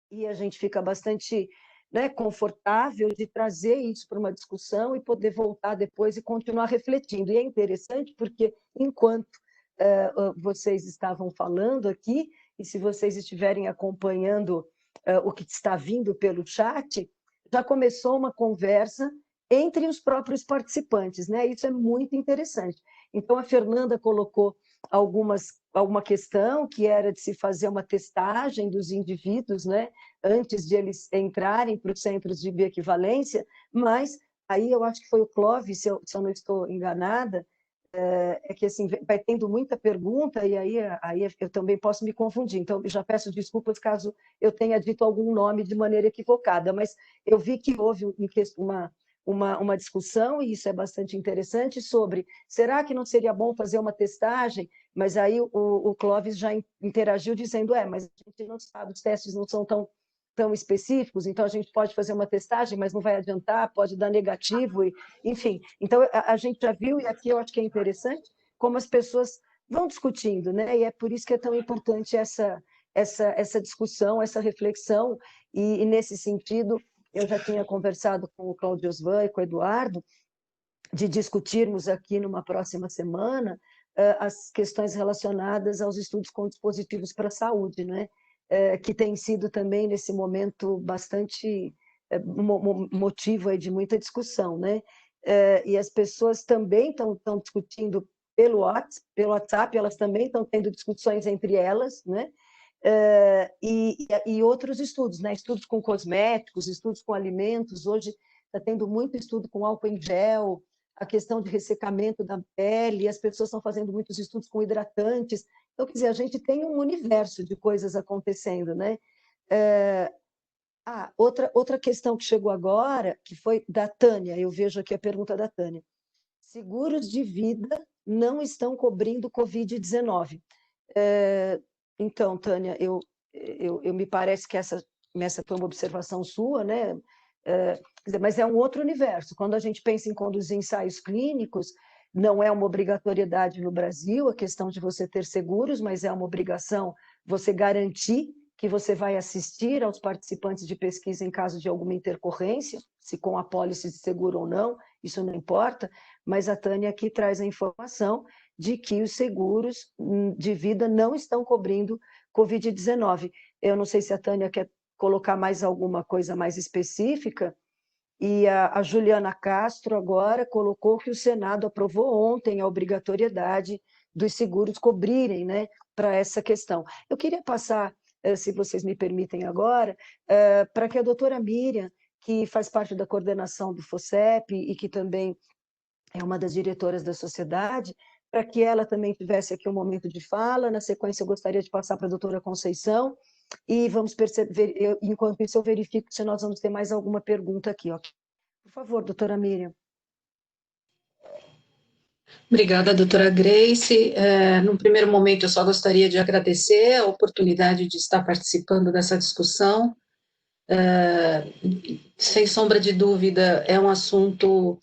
e a gente fica bastante, né, confortável de trazer isso para uma discussão e poder voltar depois e continuar refletindo. E é interessante porque, enquanto vocês estavam falando aqui, e se vocês estiverem acompanhando o que está vindo pelo chat, já começou uma conversa entre os próprios participantes, né? Isso é muito interessante. Então, a Fernanda colocou alguma questão que era de se fazer uma testagem dos indivíduos, né, antes de eles entrarem para os centros de bioequivalência, mas aí eu acho que foi o Clóvis, se eu não estou enganada, é que assim, vai tendo muita pergunta e aí eu também posso me confundir, então eu já peço desculpas caso eu tenha dito algum nome de maneira equivocada, mas eu vi que houve uma discussão, e isso é bastante interessante, sobre será que não seria bom fazer uma testagem? Mas aí o Clóvis já interagiu dizendo, mas a gente não sabe, os testes não são tão específicos, então a gente pode fazer uma testagem, mas não vai adiantar, pode dar negativo, enfim. Então, a gente já viu, e aqui eu acho que é interessante, como as pessoas vão discutindo, né? E é por isso que é tão importante essa discussão, essa reflexão, e nesse sentido, eu já tinha conversado com o Cláudio Osvan e com o Eduardo, de discutirmos aqui numa próxima semana as questões relacionadas aos estudos com dispositivos para a saúde, né? Que tem sido também, nesse momento, bastante motivo aí de muita discussão, né? E as pessoas também estão discutindo pelo WhatsApp, elas também estão tendo discussões entre elas, né? E outros estudos, né? Estudos com cosméticos, estudos com alimentos. Hoje está tendo muito estudo com álcool em gel, a questão de ressecamento da pele, as pessoas estão fazendo muitos estudos com hidratantes. Então, quer dizer, a gente tem um universo de coisas acontecendo, né? Outra questão que chegou agora, que foi da Tânia, eu vejo aqui a pergunta da Tânia. Seguros de vida não estão cobrindo Covid-19. Então, Tânia, eu me parece que essa foi uma observação sua, né? Mas é um outro universo. Quando a gente pensa em conduzir ensaios clínicos, não é uma obrigatoriedade no Brasil a questão de você ter seguros, mas é uma obrigação você garantir que você vai assistir aos participantes de pesquisa em caso de alguma intercorrência, se com apólice de seguro ou não, isso não importa, mas a Tânia aqui traz a informação de que os seguros de vida não estão cobrindo Covid-19. Eu não sei se a Tânia quer colocar mais alguma coisa mais específica, e a Juliana Castro agora colocou que o Senado aprovou ontem a obrigatoriedade dos seguros cobrirem, né, para essa questão. Eu queria passar, se vocês me permitem agora, para que a doutora Miriam, que faz parte da coordenação do FOCEP e que também é uma das diretoras da sociedade, para que ela também tivesse aqui um momento de fala. Na sequência, eu gostaria de passar para a doutora Conceição, e vamos perceber, enquanto isso eu verifico se nós vamos ter mais alguma pergunta aqui. Ó. Por favor, doutora Miriam. Obrigada, doutora Grace. No primeiro momento, eu só gostaria de agradecer a oportunidade de estar participando dessa discussão. Sem sombra de dúvida, é um assunto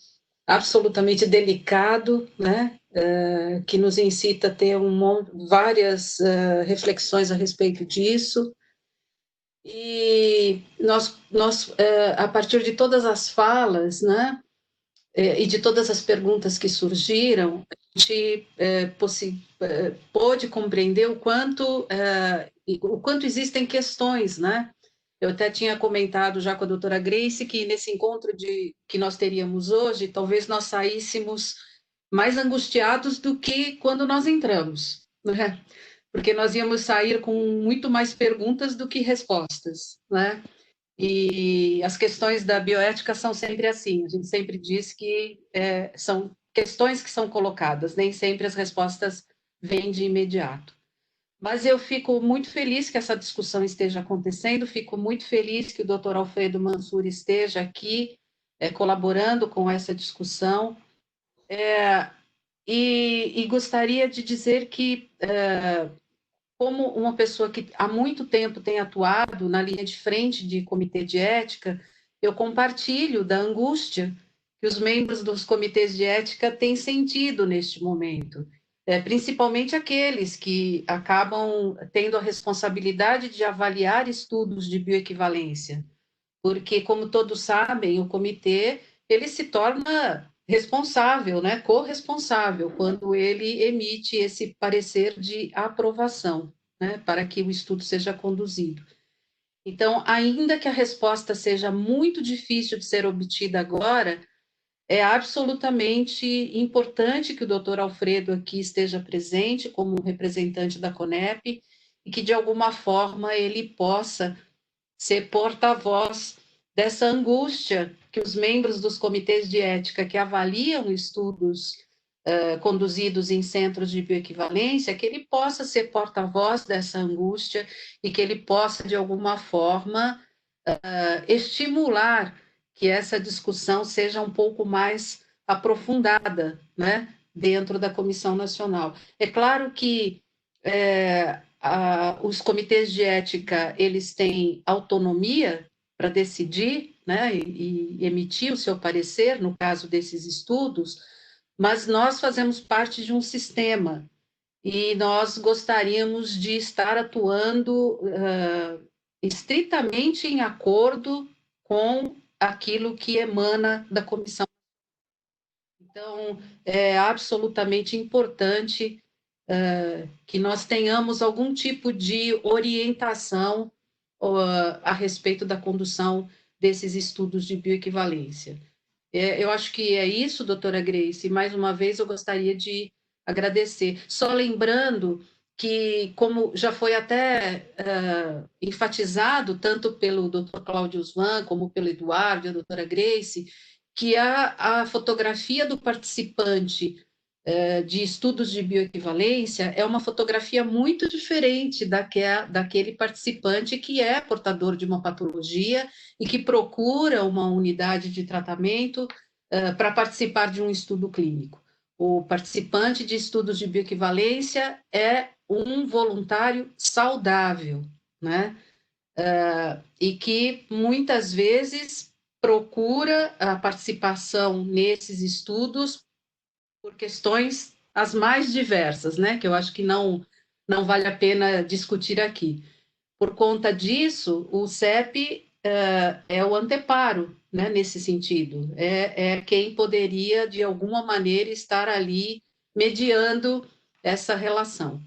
absolutamente delicado, né? Que nos incita a ter várias reflexões a respeito disso. E nós a partir de todas as falas, né, e de todas as perguntas que surgiram, a gente pôde compreender o quanto existem questões, né? Eu até tinha comentado já com a doutora Grace que nesse encontro que nós teríamos hoje, talvez nós saíssemos mais angustiados do que quando nós entramos, né? Porque nós íamos sair com muito mais perguntas do que respostas, né? E as questões da bioética são sempre assim, a gente sempre diz que são questões que são colocadas, nem sempre as respostas vêm de imediato. Mas eu fico muito feliz que essa discussão esteja acontecendo, fico muito feliz que o Dr. Alfredo Mansur esteja aqui colaborando com essa discussão, e gostaria de dizer que, como uma pessoa que há muito tempo tem atuado na linha de frente de comitê de ética, eu compartilho da angústia que os membros dos comitês de ética têm sentido neste momento, principalmente aqueles que acabam tendo a responsabilidade de avaliar estudos de bioequivalência, porque, como todos sabem, o comitê ele se torna responsável, né, corresponsável, quando ele emite esse parecer de aprovação, né, para que o estudo seja conduzido. Então, ainda que a resposta seja muito difícil de ser obtida agora, é absolutamente importante que o doutor Alfredo aqui esteja presente como representante da CONEP e que, de alguma forma, ele possa ser porta-voz dessa angústia que os membros dos comitês de ética que avaliam estudos conduzidos em centros de bioequivalência, que ele possa ser porta-voz dessa angústia e que ele possa, de alguma forma, estimular que essa discussão seja um pouco mais aprofundada, né, dentro da Comissão Nacional. É claro que os comitês de ética, eles têm autonomia para decidir, né, e emitir o seu parecer, no caso desses estudos, mas nós fazemos parte de um sistema e nós gostaríamos de estar atuando estritamente em acordo com aquilo que emana da comissão. Então, é absolutamente importante que nós tenhamos algum tipo de orientação a respeito da condução desses estudos de bioequivalência. Eu acho que é isso, doutora Grace, e mais uma vez eu gostaria de agradecer. Só lembrando que, como já foi até enfatizado, tanto pelo doutor Cláudio Swan, como pelo Eduardo e a doutora Grace, que a fotografia do participante de estudos de bioequivalência é uma fotografia muito diferente daquele participante que é portador de uma patologia e que procura uma unidade de tratamento para participar de um estudo clínico. O participante de estudos de bioequivalência é um voluntário saudável, né? E que muitas vezes procura a participação nesses estudos por questões as mais diversas, né? Que eu acho que não vale a pena discutir aqui. Por conta disso, o CEP é o anteparo, né, nesse sentido. É quem poderia, de alguma maneira, estar ali mediando essa relação.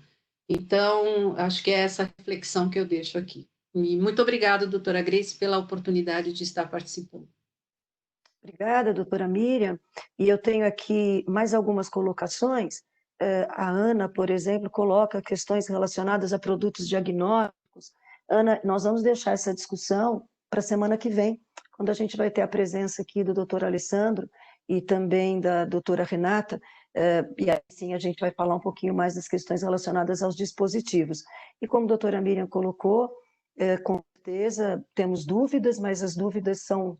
Então, acho que é essa reflexão que eu deixo aqui. E muito obrigada, doutora Grace, pela oportunidade de estar participando. Obrigada, doutora Miriam. E eu tenho aqui mais algumas colocações. A Ana, por exemplo, coloca questões relacionadas a produtos diagnósticos. Ana, nós vamos deixar essa discussão para a semana que vem, quando a gente vai ter a presença aqui do doutor Alessandro e também da doutora Renata, e aí sim a gente vai falar um pouquinho mais das questões relacionadas aos dispositivos. E como a doutora Miriam colocou, com certeza temos dúvidas, mas as dúvidas são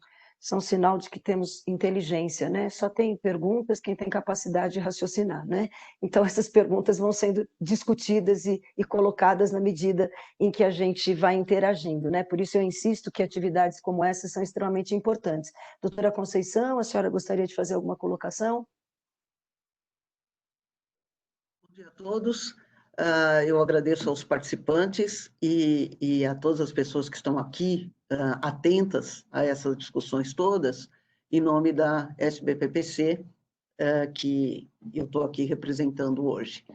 sinal de que temos inteligência, né? Só tem perguntas quem tem capacidade de raciocinar, né? Então, essas perguntas vão sendo discutidas e colocadas na medida em que a gente vai interagindo, né? Por isso eu insisto que atividades como essa são extremamente importantes. Doutora Conceição, a senhora gostaria de fazer alguma colocação? Bom dia a todos. Eu agradeço aos participantes e a todas as pessoas que estão aqui atentas a essas discussões todas, em nome da SBPPC, que eu estou aqui representando hoje.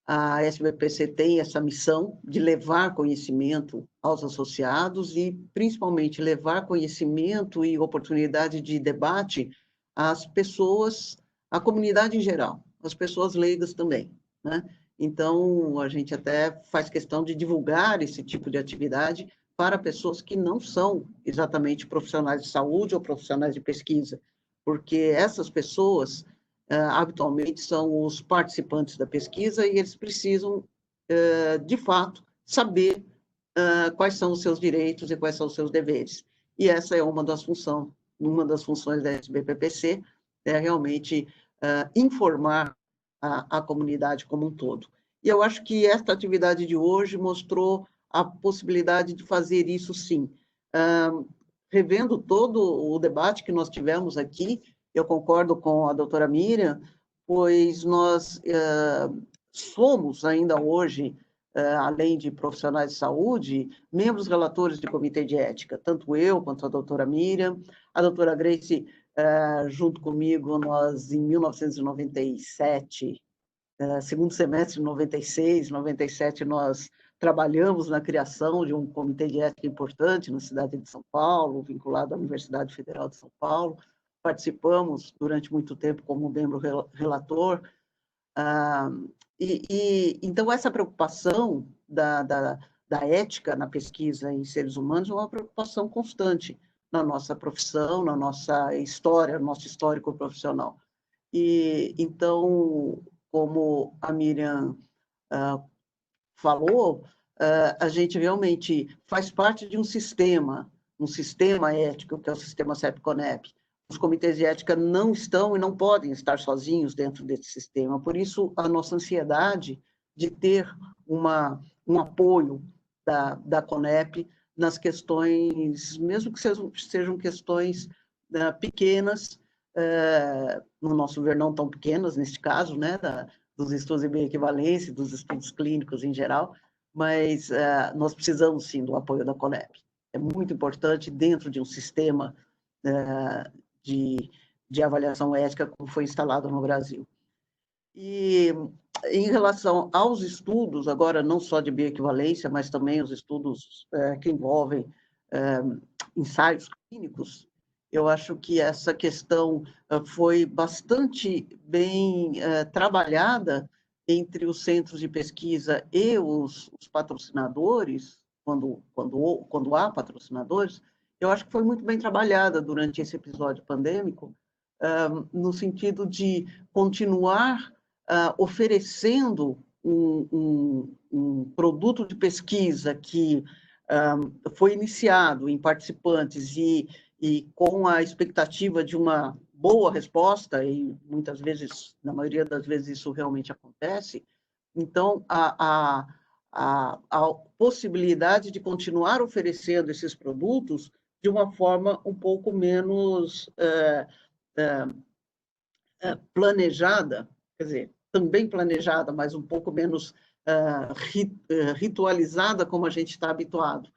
A SBPC tem essa missão de levar conhecimento aos associados e, principalmente, levar conhecimento e oportunidade de debate às pessoas, à comunidade em geral, às pessoas leigas também, né? Então, a gente até faz questão de divulgar esse tipo de atividade para pessoas que não são exatamente profissionais de saúde ou profissionais de pesquisa, porque essas pessoas, habitualmente, são os participantes da pesquisa e eles precisam, de fato, saber quais são os seus direitos e quais são os seus deveres. E essa é uma das funções da SBPPC, é realmente informar a comunidade como um todo. E eu acho que esta atividade de hoje mostrou a possibilidade de fazer isso sim. Revendo todo o debate que nós tivemos aqui, eu concordo com a doutora Miriam, pois nós somos ainda hoje, além de profissionais de saúde, membros relatores de comitê de ética, tanto eu quanto a doutora Miriam, a doutora Grace, junto comigo, nós, em 1997, segundo semestre de 96, 97, nós trabalhamos na criação de um comitê de ética importante na cidade de São Paulo, vinculado à Universidade Federal de São Paulo, participamos durante muito tempo como membro relator. Então, essa preocupação da ética na pesquisa em seres humanos é uma preocupação constante na nossa profissão, na nossa história, no nosso histórico profissional. Então, como a Miriam falou, a gente realmente faz parte de um sistema ético, que é o sistema CEP-CONEP. Os comitês de ética não estão e não podem estar sozinhos dentro desse sistema. Por isso, a nossa ansiedade de ter um apoio da CONEP nas questões, mesmo que sejam questões pequenas, no nosso ver não tão pequenas, neste caso, né, dos estudos de bioequivalência, dos estudos clínicos em geral, mas nós precisamos, sim, do apoio da CONEP. É muito importante dentro de um sistema de avaliação ética como foi instalado no Brasil. E em relação aos estudos, agora não só de bioequivalência, mas também os estudos que envolvem ensaios clínicos, eu acho que essa questão foi bastante bem trabalhada entre os centros de pesquisa e os patrocinadores, quando há patrocinadores. Eu acho que foi muito bem trabalhada durante esse episódio pandêmico, no sentido de continuar oferecendo um produto de pesquisa que foi iniciado em participantes e com a expectativa de uma boa resposta, e muitas vezes, na maioria das vezes, isso realmente acontece. Então, a possibilidade de continuar oferecendo esses produtos de uma forma um pouco menos planejada, quer dizer, também planejada, mas um pouco menos ritualizada, como a gente está habituado,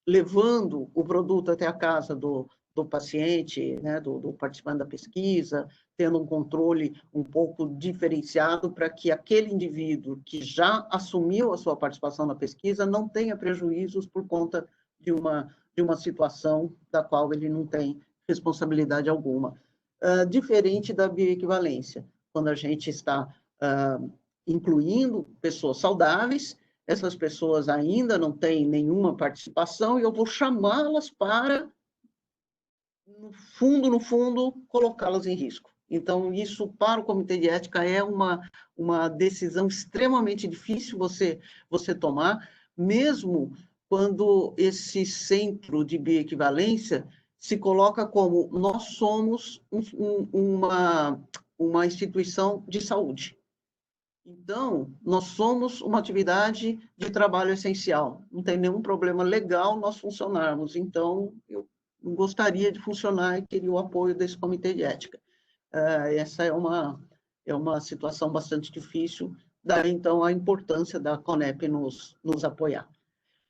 levando o produto até a casa do paciente, né, do participante da pesquisa, tendo um controle um pouco diferenciado para que aquele indivíduo que já assumiu a sua participação na pesquisa não tenha prejuízos por conta de uma situação da qual ele não tem responsabilidade alguma. Diferente da bioequivalência, quando a gente está incluindo pessoas saudáveis, essas pessoas ainda não têm nenhuma participação e eu vou chamá-las para, no fundo, colocá-las em risco. Então, isso, para o Comitê de Ética, é uma decisão extremamente difícil você tomar, mesmo quando esse centro de bioequivalência se coloca como nós somos uma instituição de saúde. Então, nós somos uma atividade de trabalho essencial. Não tem nenhum problema legal nós funcionarmos. Então, eu gostaria de funcionar e queria o apoio desse comitê de ética. Essa é uma situação bastante difícil, daí, então, a importância da CONEP nos apoiar.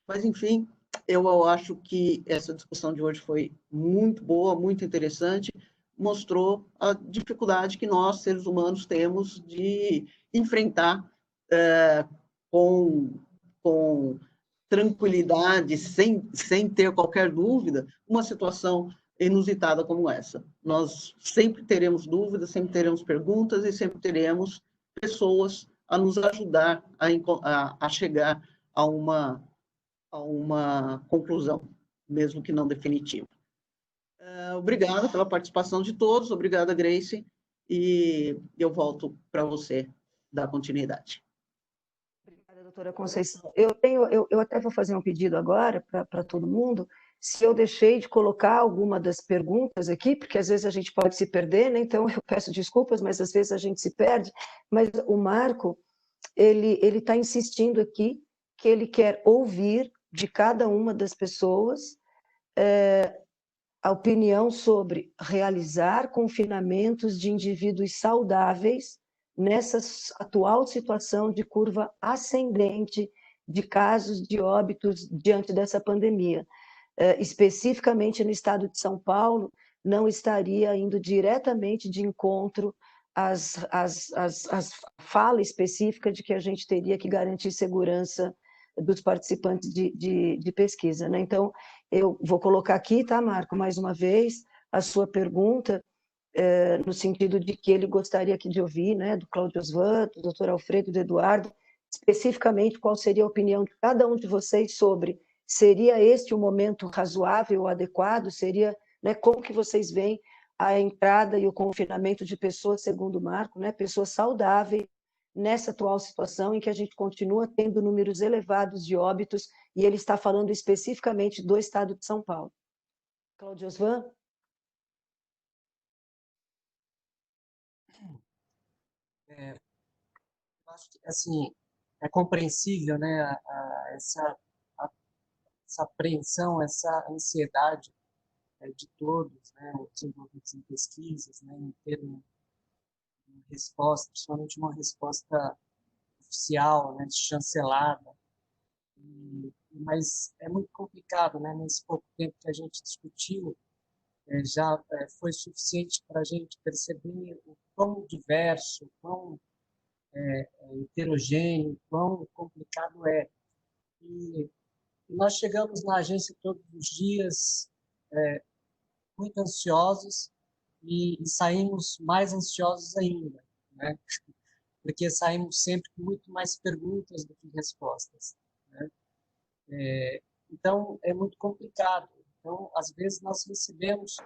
Mas, enfim, eu acho que essa discussão de hoje foi muito boa, muito interessante, mostrou a dificuldade que nós, seres humanos, temos de enfrentar com tranquilidade, sem ter qualquer dúvida, uma situação inusitada como essa. Nós sempre teremos dúvidas, sempre teremos perguntas e sempre teremos pessoas a nos ajudar a chegar a uma conclusão, mesmo que não definitiva. Obrigada pela participação de todos, obrigada, Grace, e eu volto para você dar continuidade. Obrigada, doutora Conceição. Eu até vou fazer um pedido agora para todo mundo, se eu deixei de colocar alguma das perguntas aqui, porque às vezes a gente pode se perder, né? Então eu peço desculpas, mas às vezes a gente se perde, mas o Marco, ele está insistindo aqui que ele quer ouvir de cada uma das pessoas a opinião sobre realizar confinamentos de indivíduos saudáveis nessa atual situação de curva ascendente de casos de óbitos diante dessa pandemia. Especificamente no estado de São Paulo, não estaria indo diretamente de encontro às fala específica de que a gente teria que garantir segurança dos participantes de pesquisa, né? Então, eu vou colocar aqui, tá, Marco, mais uma vez, a sua pergunta, no sentido de que ele gostaria aqui de ouvir, né, do Cláudio Osvan, do Dr. Alfredo, do Eduardo, especificamente qual seria a opinião de cada um de vocês sobre seria este o momento razoável ou adequado, seria, né, como que vocês veem a entrada e o confinamento de pessoas, segundo o Marco, né, pessoas saudáveis, nessa atual situação em que a gente continua tendo números elevados de óbitos, e ele está falando especificamente do estado de São Paulo. Cláudio Osvan? Acho que, assim, é compreensível, né, essa apreensão, essa ansiedade de todos, né, os envolvidos em pesquisas, né, em ter uma resposta, principalmente uma resposta oficial, né, chancelada. Mas é muito complicado, né, nesse pouco tempo que a gente discutiu, já foi suficiente para a gente perceber o quão diverso, quão heterogêneo, quão complicado é. E nós chegamos na agência todos os dias muito ansiosos e saímos mais ansiosos ainda, né? Porque saímos sempre com muito mais perguntas do que respostas, né? Então, é muito complicado. Então, às vezes, nós recebemos,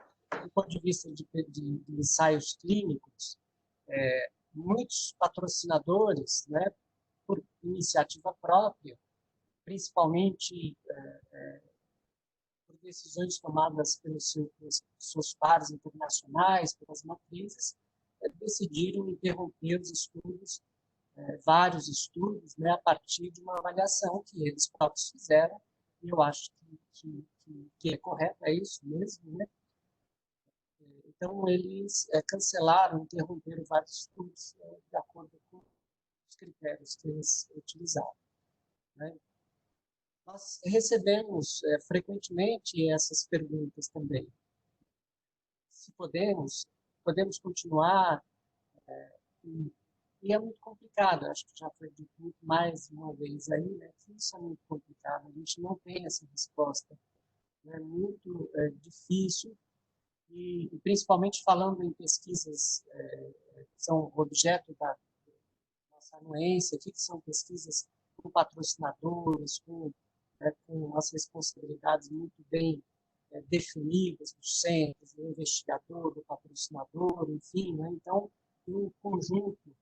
do ponto de vista de ensaios clínicos, muitos patrocinadores, né, por iniciativa própria, principalmente por decisões tomadas pelos seus pares internacionais, pelas matrizes, decidiram interromper os estudos, vários estudos, né, a partir de uma avaliação que eles próprios fizeram, e eu acho que é correto, é isso mesmo, né? Então, eles cancelaram, interromperam vários estudos de acordo com os critérios que eles utilizaram, né? Nós recebemos frequentemente essas perguntas também. Se podemos continuar, e é muito complicado, acho que já foi dito muito mais uma vez aí, né, que isso é muito complicado, a gente não tem essa resposta, é muito difícil, e principalmente falando em pesquisas que são objeto da nossa anuência, que são pesquisas com patrocinadores, com as responsabilidades muito bem definidas dos centros, do investigador, do patrocinador, enfim, né? Então, um conjunto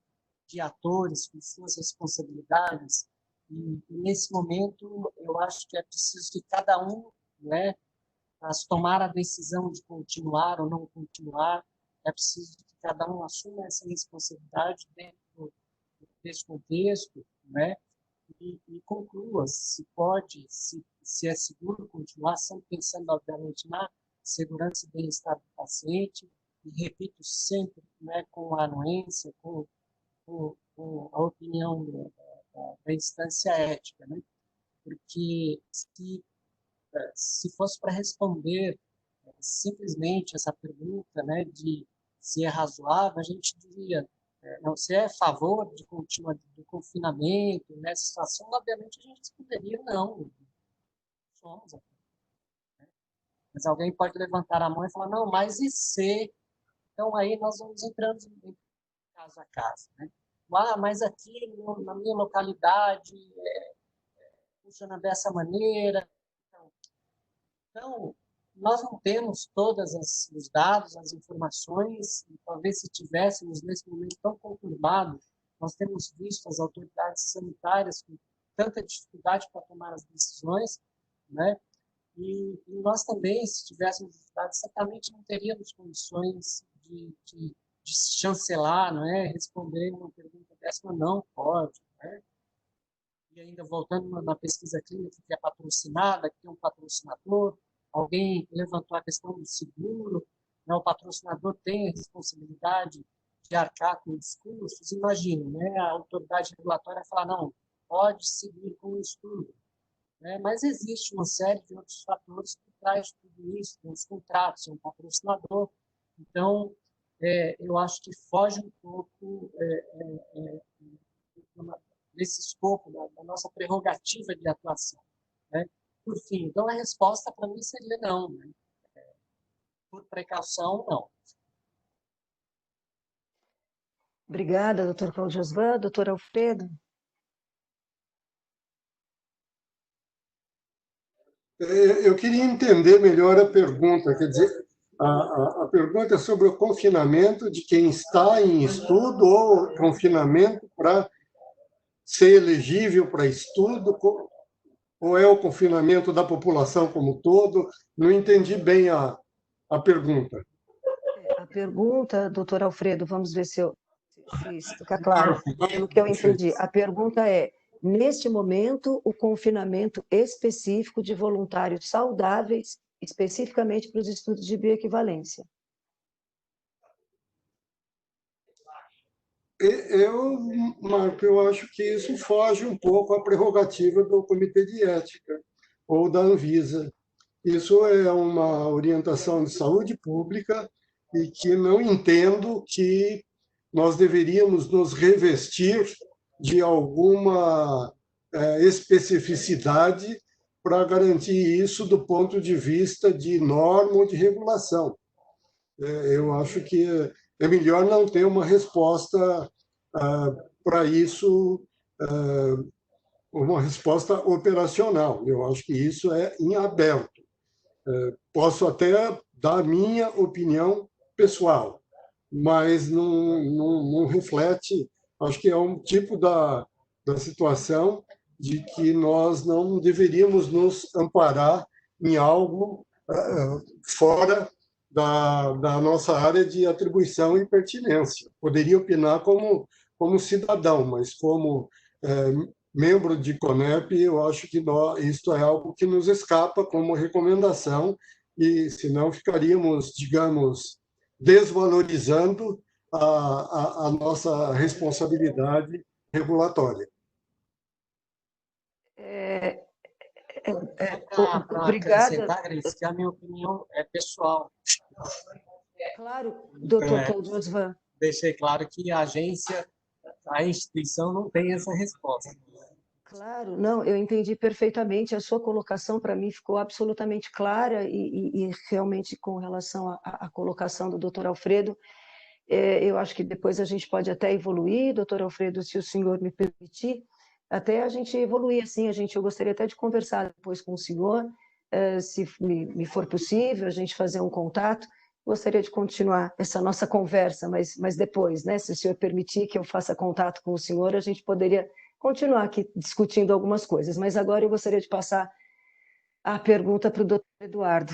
de atores com suas responsabilidades, e nesse momento eu acho que é preciso que cada um, né, para tomar a decisão de continuar ou não continuar, é preciso que cada um assuma essa responsabilidade dentro desse contexto, né, e conclua se pode, se é seguro continuar, sempre pensando, obviamente, na segurança e bem-estar do paciente, e repito sempre, né, com a anuência, com a opinião da instância ética, né? Porque se fosse para responder simplesmente essa pergunta, né, de se é razoável, a gente diria, não, se é a favor de continuar do confinamento nessa situação, obviamente a gente responderia não, somos. Né? Mas alguém pode levantar a mão e falar, não, mas e se? Então aí nós vamos entrando em caso a caso, né? Mas aqui na minha localidade funciona dessa maneira. Então, nós não temos todos os dados, as informações, e talvez se tivéssemos nesse momento tão conturbado, nós temos visto as autoridades sanitárias com tanta dificuldade para tomar as decisões, né? E nós também, se tivéssemos os dados, certamente não teríamos condições de chancelar, não é? Responder uma pergunta dessa, não pode, né? E ainda voltando na pesquisa clínica que é patrocinada, que tem um patrocinador, alguém levantou a questão do seguro, né? O patrocinador tem a responsabilidade de arcar com os custos. Imagine, né? A autoridade regulatória falar, não, pode seguir com o estudo. Né? Mas existe uma série de outros fatores que traz tudo isso, tem os contratos, tem um patrocinador. Então, eu acho que foge um pouco desse escopo da nossa prerrogativa de atuação. Né? Por fim, então a resposta para mim seria não. Né? Por precaução, não. Obrigada, doutor Cláudio Osvan. Doutor Alfredo? Eu queria entender melhor a pergunta, quer dizer, a pergunta é sobre o confinamento de quem está em estudo ou confinamento para ser elegível para estudo, ou é o confinamento da população como um todo? Não entendi bem a pergunta. A pergunta, doutor Alfredo, vamos ver se fica claro no que eu entendi. A pergunta é, neste momento, o confinamento específico de voluntários saudáveis, especificamente para os estudos de bioequivalência. Marco, eu acho que isso foge um pouco à prerrogativa do Comitê de Ética ou da Anvisa. Isso é uma orientação de saúde pública e que não entendo que nós deveríamos nos revestir de alguma especificidade para garantir isso do ponto de vista de norma ou de regulação. Eu acho que é melhor não ter uma resposta para isso, uma resposta operacional. Eu acho que isso é em aberto. Posso até dar a minha opinião pessoal, mas não reflete, acho que é um tipo da situação de que nós não deveríamos nos amparar em algo fora da nossa área de atribuição e pertinência. Poderia opinar como cidadão, mas como membro de CONEP, eu acho que isto é algo que nos escapa como recomendação, e senão ficaríamos, digamos, desvalorizando a nossa responsabilidade regulatória. Obrigada. Que a minha opinião é pessoal. Claro, doutor Cláudio Osvan. Deixei claro que a agência, a instituição não tem essa resposta. Claro, não, eu entendi perfeitamente. A sua colocação, para mim, ficou absolutamente clara e realmente, com relação à colocação do doutor Alfredo, eu acho que depois a gente pode até evoluir, doutor Alfredo, se o senhor me permitir, até a gente evoluir assim. Eu gostaria até de conversar depois com o senhor, se me for possível, a gente fazer um contato. Gostaria de continuar essa nossa conversa, mas depois, né? Se o senhor permitir que eu faça contato com o senhor, a gente poderia continuar aqui discutindo algumas coisas. Mas agora eu gostaria de passar a pergunta para o doutor Eduardo.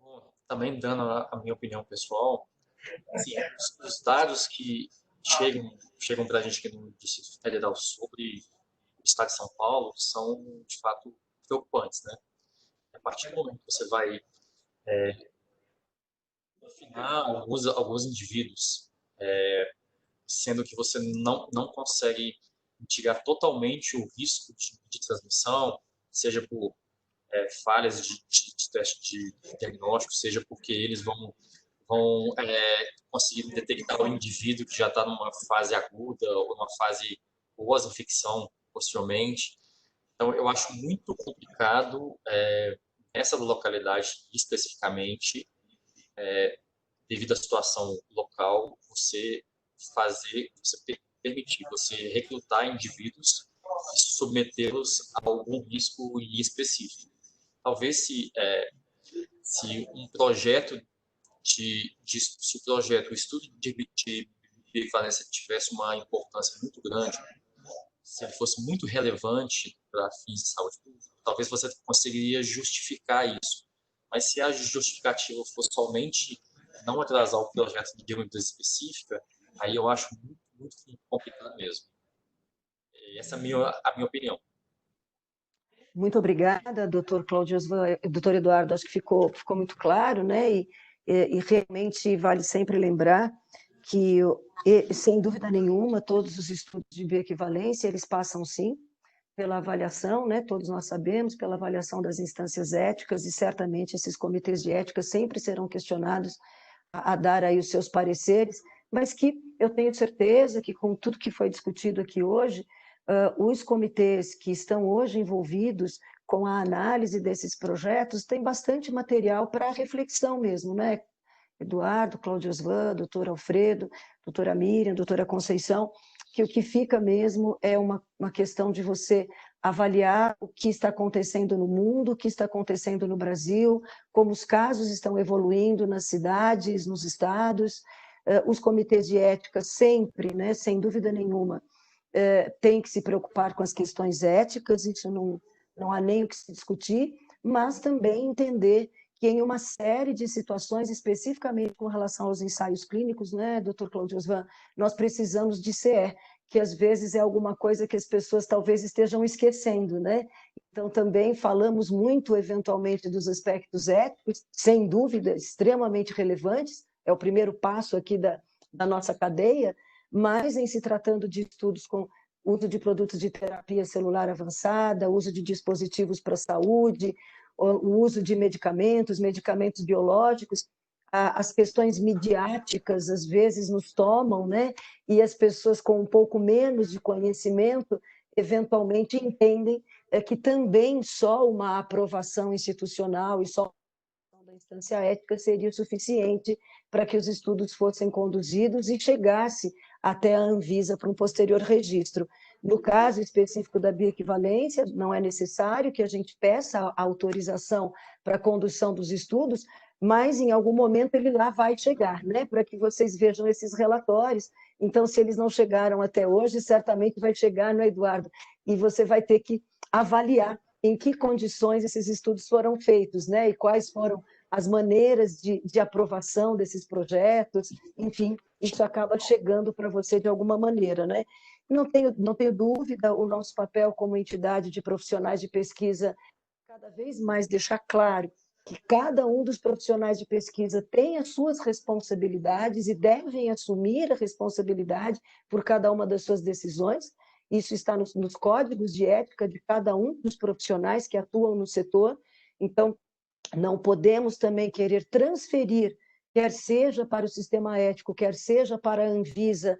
Bom, também dando a minha opinião pessoal, assim, os dados que chegam para a gente aqui no Distrito Federal sobre o estado de São Paulo são, de fato, preocupantes, né? A partir do momento que você vai confinar alguns indivíduos, sendo que você não consegue mitigar totalmente o risco de transmissão, seja por falhas de teste de diagnóstico, seja porque eles vão conseguir detectar o indivíduo que já está numa fase aguda ou numa fase pós-infecção, possivelmente. Então, eu acho muito complicado essa localidade especificamente, devido à situação local, você permitir você recrutar indivíduos e submetê-los a algum risco específico. Talvez se um projeto o estudo de bioequivalência tivesse uma importância muito grande, se ele fosse muito relevante para fins de saúde pública, talvez você conseguiria justificar isso. Mas se a justificativa for somente não atrasar o projeto de uma empresa específica, aí eu acho muito complicado mesmo. Essa é a minha opinião. Muito obrigada, doutor Cláudio Osvan. Doutor Eduardo, acho que ficou muito claro, né? E realmente vale sempre lembrar que, sem dúvida nenhuma, todos os estudos de bioequivalência, eles passam, sim, pela avaliação, né? Todos nós sabemos, pela avaliação das instâncias éticas, e certamente esses comitês de ética sempre serão questionados a dar aí os seus pareceres, mas que eu tenho certeza que, com tudo que foi discutido aqui hoje, os comitês que estão hoje envolvidos com a análise desses projetos têm bastante material para reflexão mesmo, né? Eduardo, Cláudio Osvan, doutor Alfredo, doutora Miriam, doutora Conceição, que o que fica mesmo é uma questão de você avaliar o que está acontecendo no mundo, o que está acontecendo no Brasil, como os casos estão evoluindo nas cidades, nos estados. Os comitês de ética sempre, né, sem dúvida nenhuma, têm que se preocupar com as questões éticas, isso não há nem o que se discutir, mas também entender que em uma série de situações, especificamente com relação aos ensaios clínicos, né, doutor Cláudio Osvan, nós precisamos de CE, que às vezes é alguma coisa que as pessoas talvez estejam esquecendo, né? Então, também falamos muito, eventualmente, dos aspectos éticos, sem dúvida, extremamente relevantes, é o primeiro passo aqui da nossa cadeia, mas em se tratando de estudos com uso de produtos de terapia celular avançada, uso de dispositivos para a saúde, o uso de medicamentos biológicos, as questões midiáticas às vezes nos tomam, né? E as pessoas com um pouco menos de conhecimento eventualmente entendem que também só uma aprovação institucional e só da instância ética seria suficiente para que os estudos fossem conduzidos e chegasse até a Anvisa para um posterior registro. No caso específico da bioequivalência, não é necessário que a gente peça a autorização para a condução dos estudos, mas em algum momento ele lá vai chegar, né? Para que vocês vejam esses relatórios. Então, se eles não chegaram até hoje, certamente vai chegar, não é, Eduardo? E você vai ter que avaliar em que condições esses estudos foram feitos, né? E quais foram as maneiras de aprovação desses projetos, enfim, isso acaba chegando para você de alguma maneira, né? Não tenho dúvida, o nosso papel como entidade de profissionais de pesquisa cada vez mais deixar claro que cada um dos profissionais de pesquisa tem as suas responsabilidades e devem assumir a responsabilidade por cada uma das suas decisões. Isso está nos códigos de ética de cada um dos profissionais que atuam no setor. Então, não podemos também querer transferir, quer seja para o sistema ético, quer seja para a Anvisa,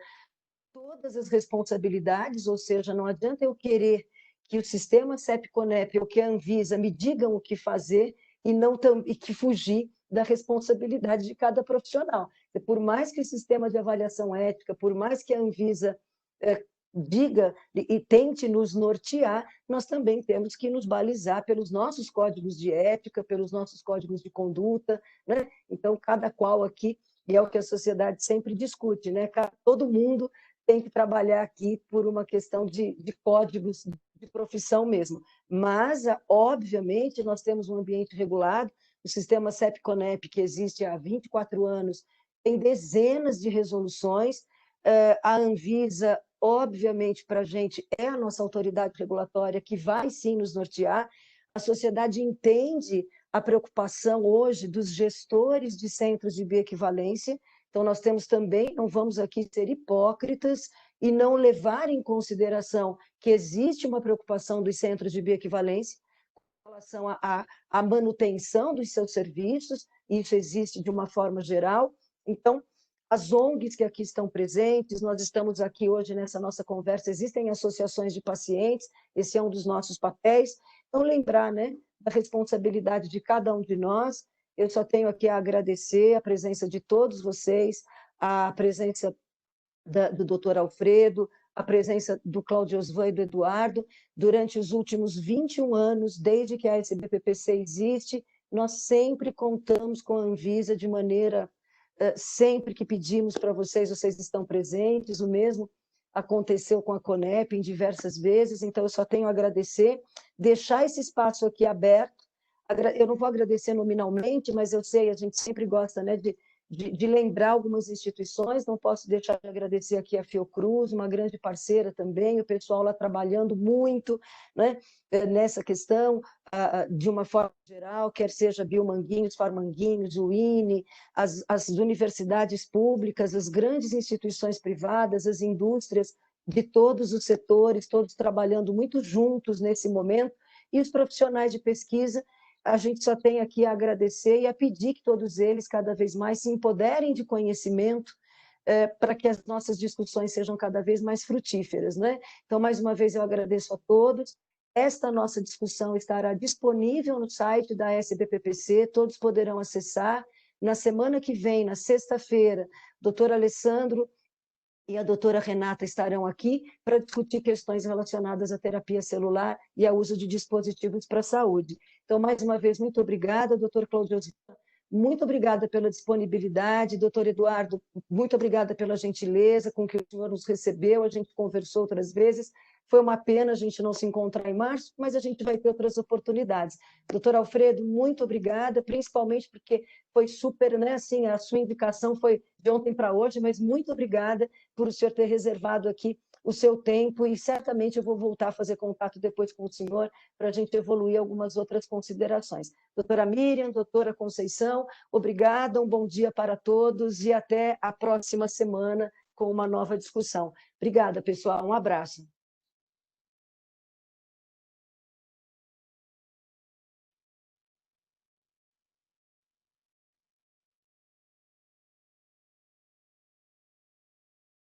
todas as responsabilidades, ou seja, não adianta eu querer que o sistema CEP-CONEP ou que a Anvisa me digam o que fazer e que fugir da responsabilidade de cada profissional. Por mais que o sistema de avaliação ética, por mais que a Anvisa diga e tente nos nortear, nós também temos que nos balizar pelos nossos códigos de ética, pelos nossos códigos de conduta, né? Então, cada qual aqui, e é o que a sociedade sempre discute, né? Todo mundo tem que trabalhar aqui por uma questão de códigos de profissão mesmo. Mas, obviamente, nós temos um ambiente regulado, o sistema CEP-CONEP, que existe há 24 anos, tem dezenas de resoluções, a Anvisa, obviamente, para a gente, é a nossa autoridade regulatória que vai, sim, nos nortear. A sociedade entende a preocupação hoje dos gestores de centros de bioequivalência. Então, nós temos também, não vamos aqui ser hipócritas e não levar em consideração que existe uma preocupação dos centros de bioequivalência com relação à manutenção dos seus serviços, isso existe de uma forma geral. Então, as ONGs que aqui estão presentes, nós estamos aqui hoje nessa nossa conversa, existem associações de pacientes, esse é um dos nossos papéis. Então, lembrar, né, da responsabilidade de cada um de nós. Eu só tenho aqui a agradecer a presença de todos vocês, a presença do doutor Alfredo, a presença do Cláudio Osvan e do Eduardo. Durante os últimos 21 anos, desde que a SBPPC existe, nós sempre contamos com a Anvisa de maneira... Sempre que pedimos para vocês, vocês estão presentes, o mesmo aconteceu com a CONEP em diversas vezes, então eu só tenho a agradecer, deixar esse espaço aqui aberto. Eu não vou agradecer nominalmente, mas eu sei, a gente sempre gosta, né, de lembrar algumas instituições, não posso deixar de agradecer aqui a Fiocruz, uma grande parceira também, o pessoal lá trabalhando muito, né, nessa questão, de uma forma geral, quer seja Biomanguinhos, Farmanguinhos, o INE, as universidades públicas, as grandes instituições privadas, as indústrias de todos os setores, todos trabalhando muito juntos nesse momento, e os profissionais de pesquisa. A gente só tem aqui a agradecer e a pedir que todos eles cada vez mais se empoderem de conhecimento para que as nossas discussões sejam cada vez mais frutíferas, né? Então, mais uma vez, eu agradeço a todos. Esta nossa discussão estará disponível no site da SBPPC, todos poderão acessar, Na semana que vem, na sexta-feira, o doutor Alessandro e a doutora Renata estarão aqui para discutir questões relacionadas à terapia celular e ao uso de dispositivos para a saúde. Então, mais uma vez, muito obrigada, doutor Claudio. Muito obrigada pela disponibilidade, doutor Eduardo, muito obrigada pela gentileza com que o senhor nos recebeu, a gente conversou outras vezes, foi uma pena a gente não se encontrar em março, mas a gente vai ter outras oportunidades. Doutor Alfredo, muito obrigada, principalmente porque foi super, né, assim, a sua indicação foi de ontem para hoje, mas muito obrigada por o senhor ter reservado aqui o seu tempo e certamente eu vou voltar a fazer contato depois com o senhor para a gente evoluir algumas outras considerações. Doutora Miriam, doutora Conceição, obrigada, um bom dia para todos e até a próxima semana com uma nova discussão. Obrigada, pessoal, um abraço.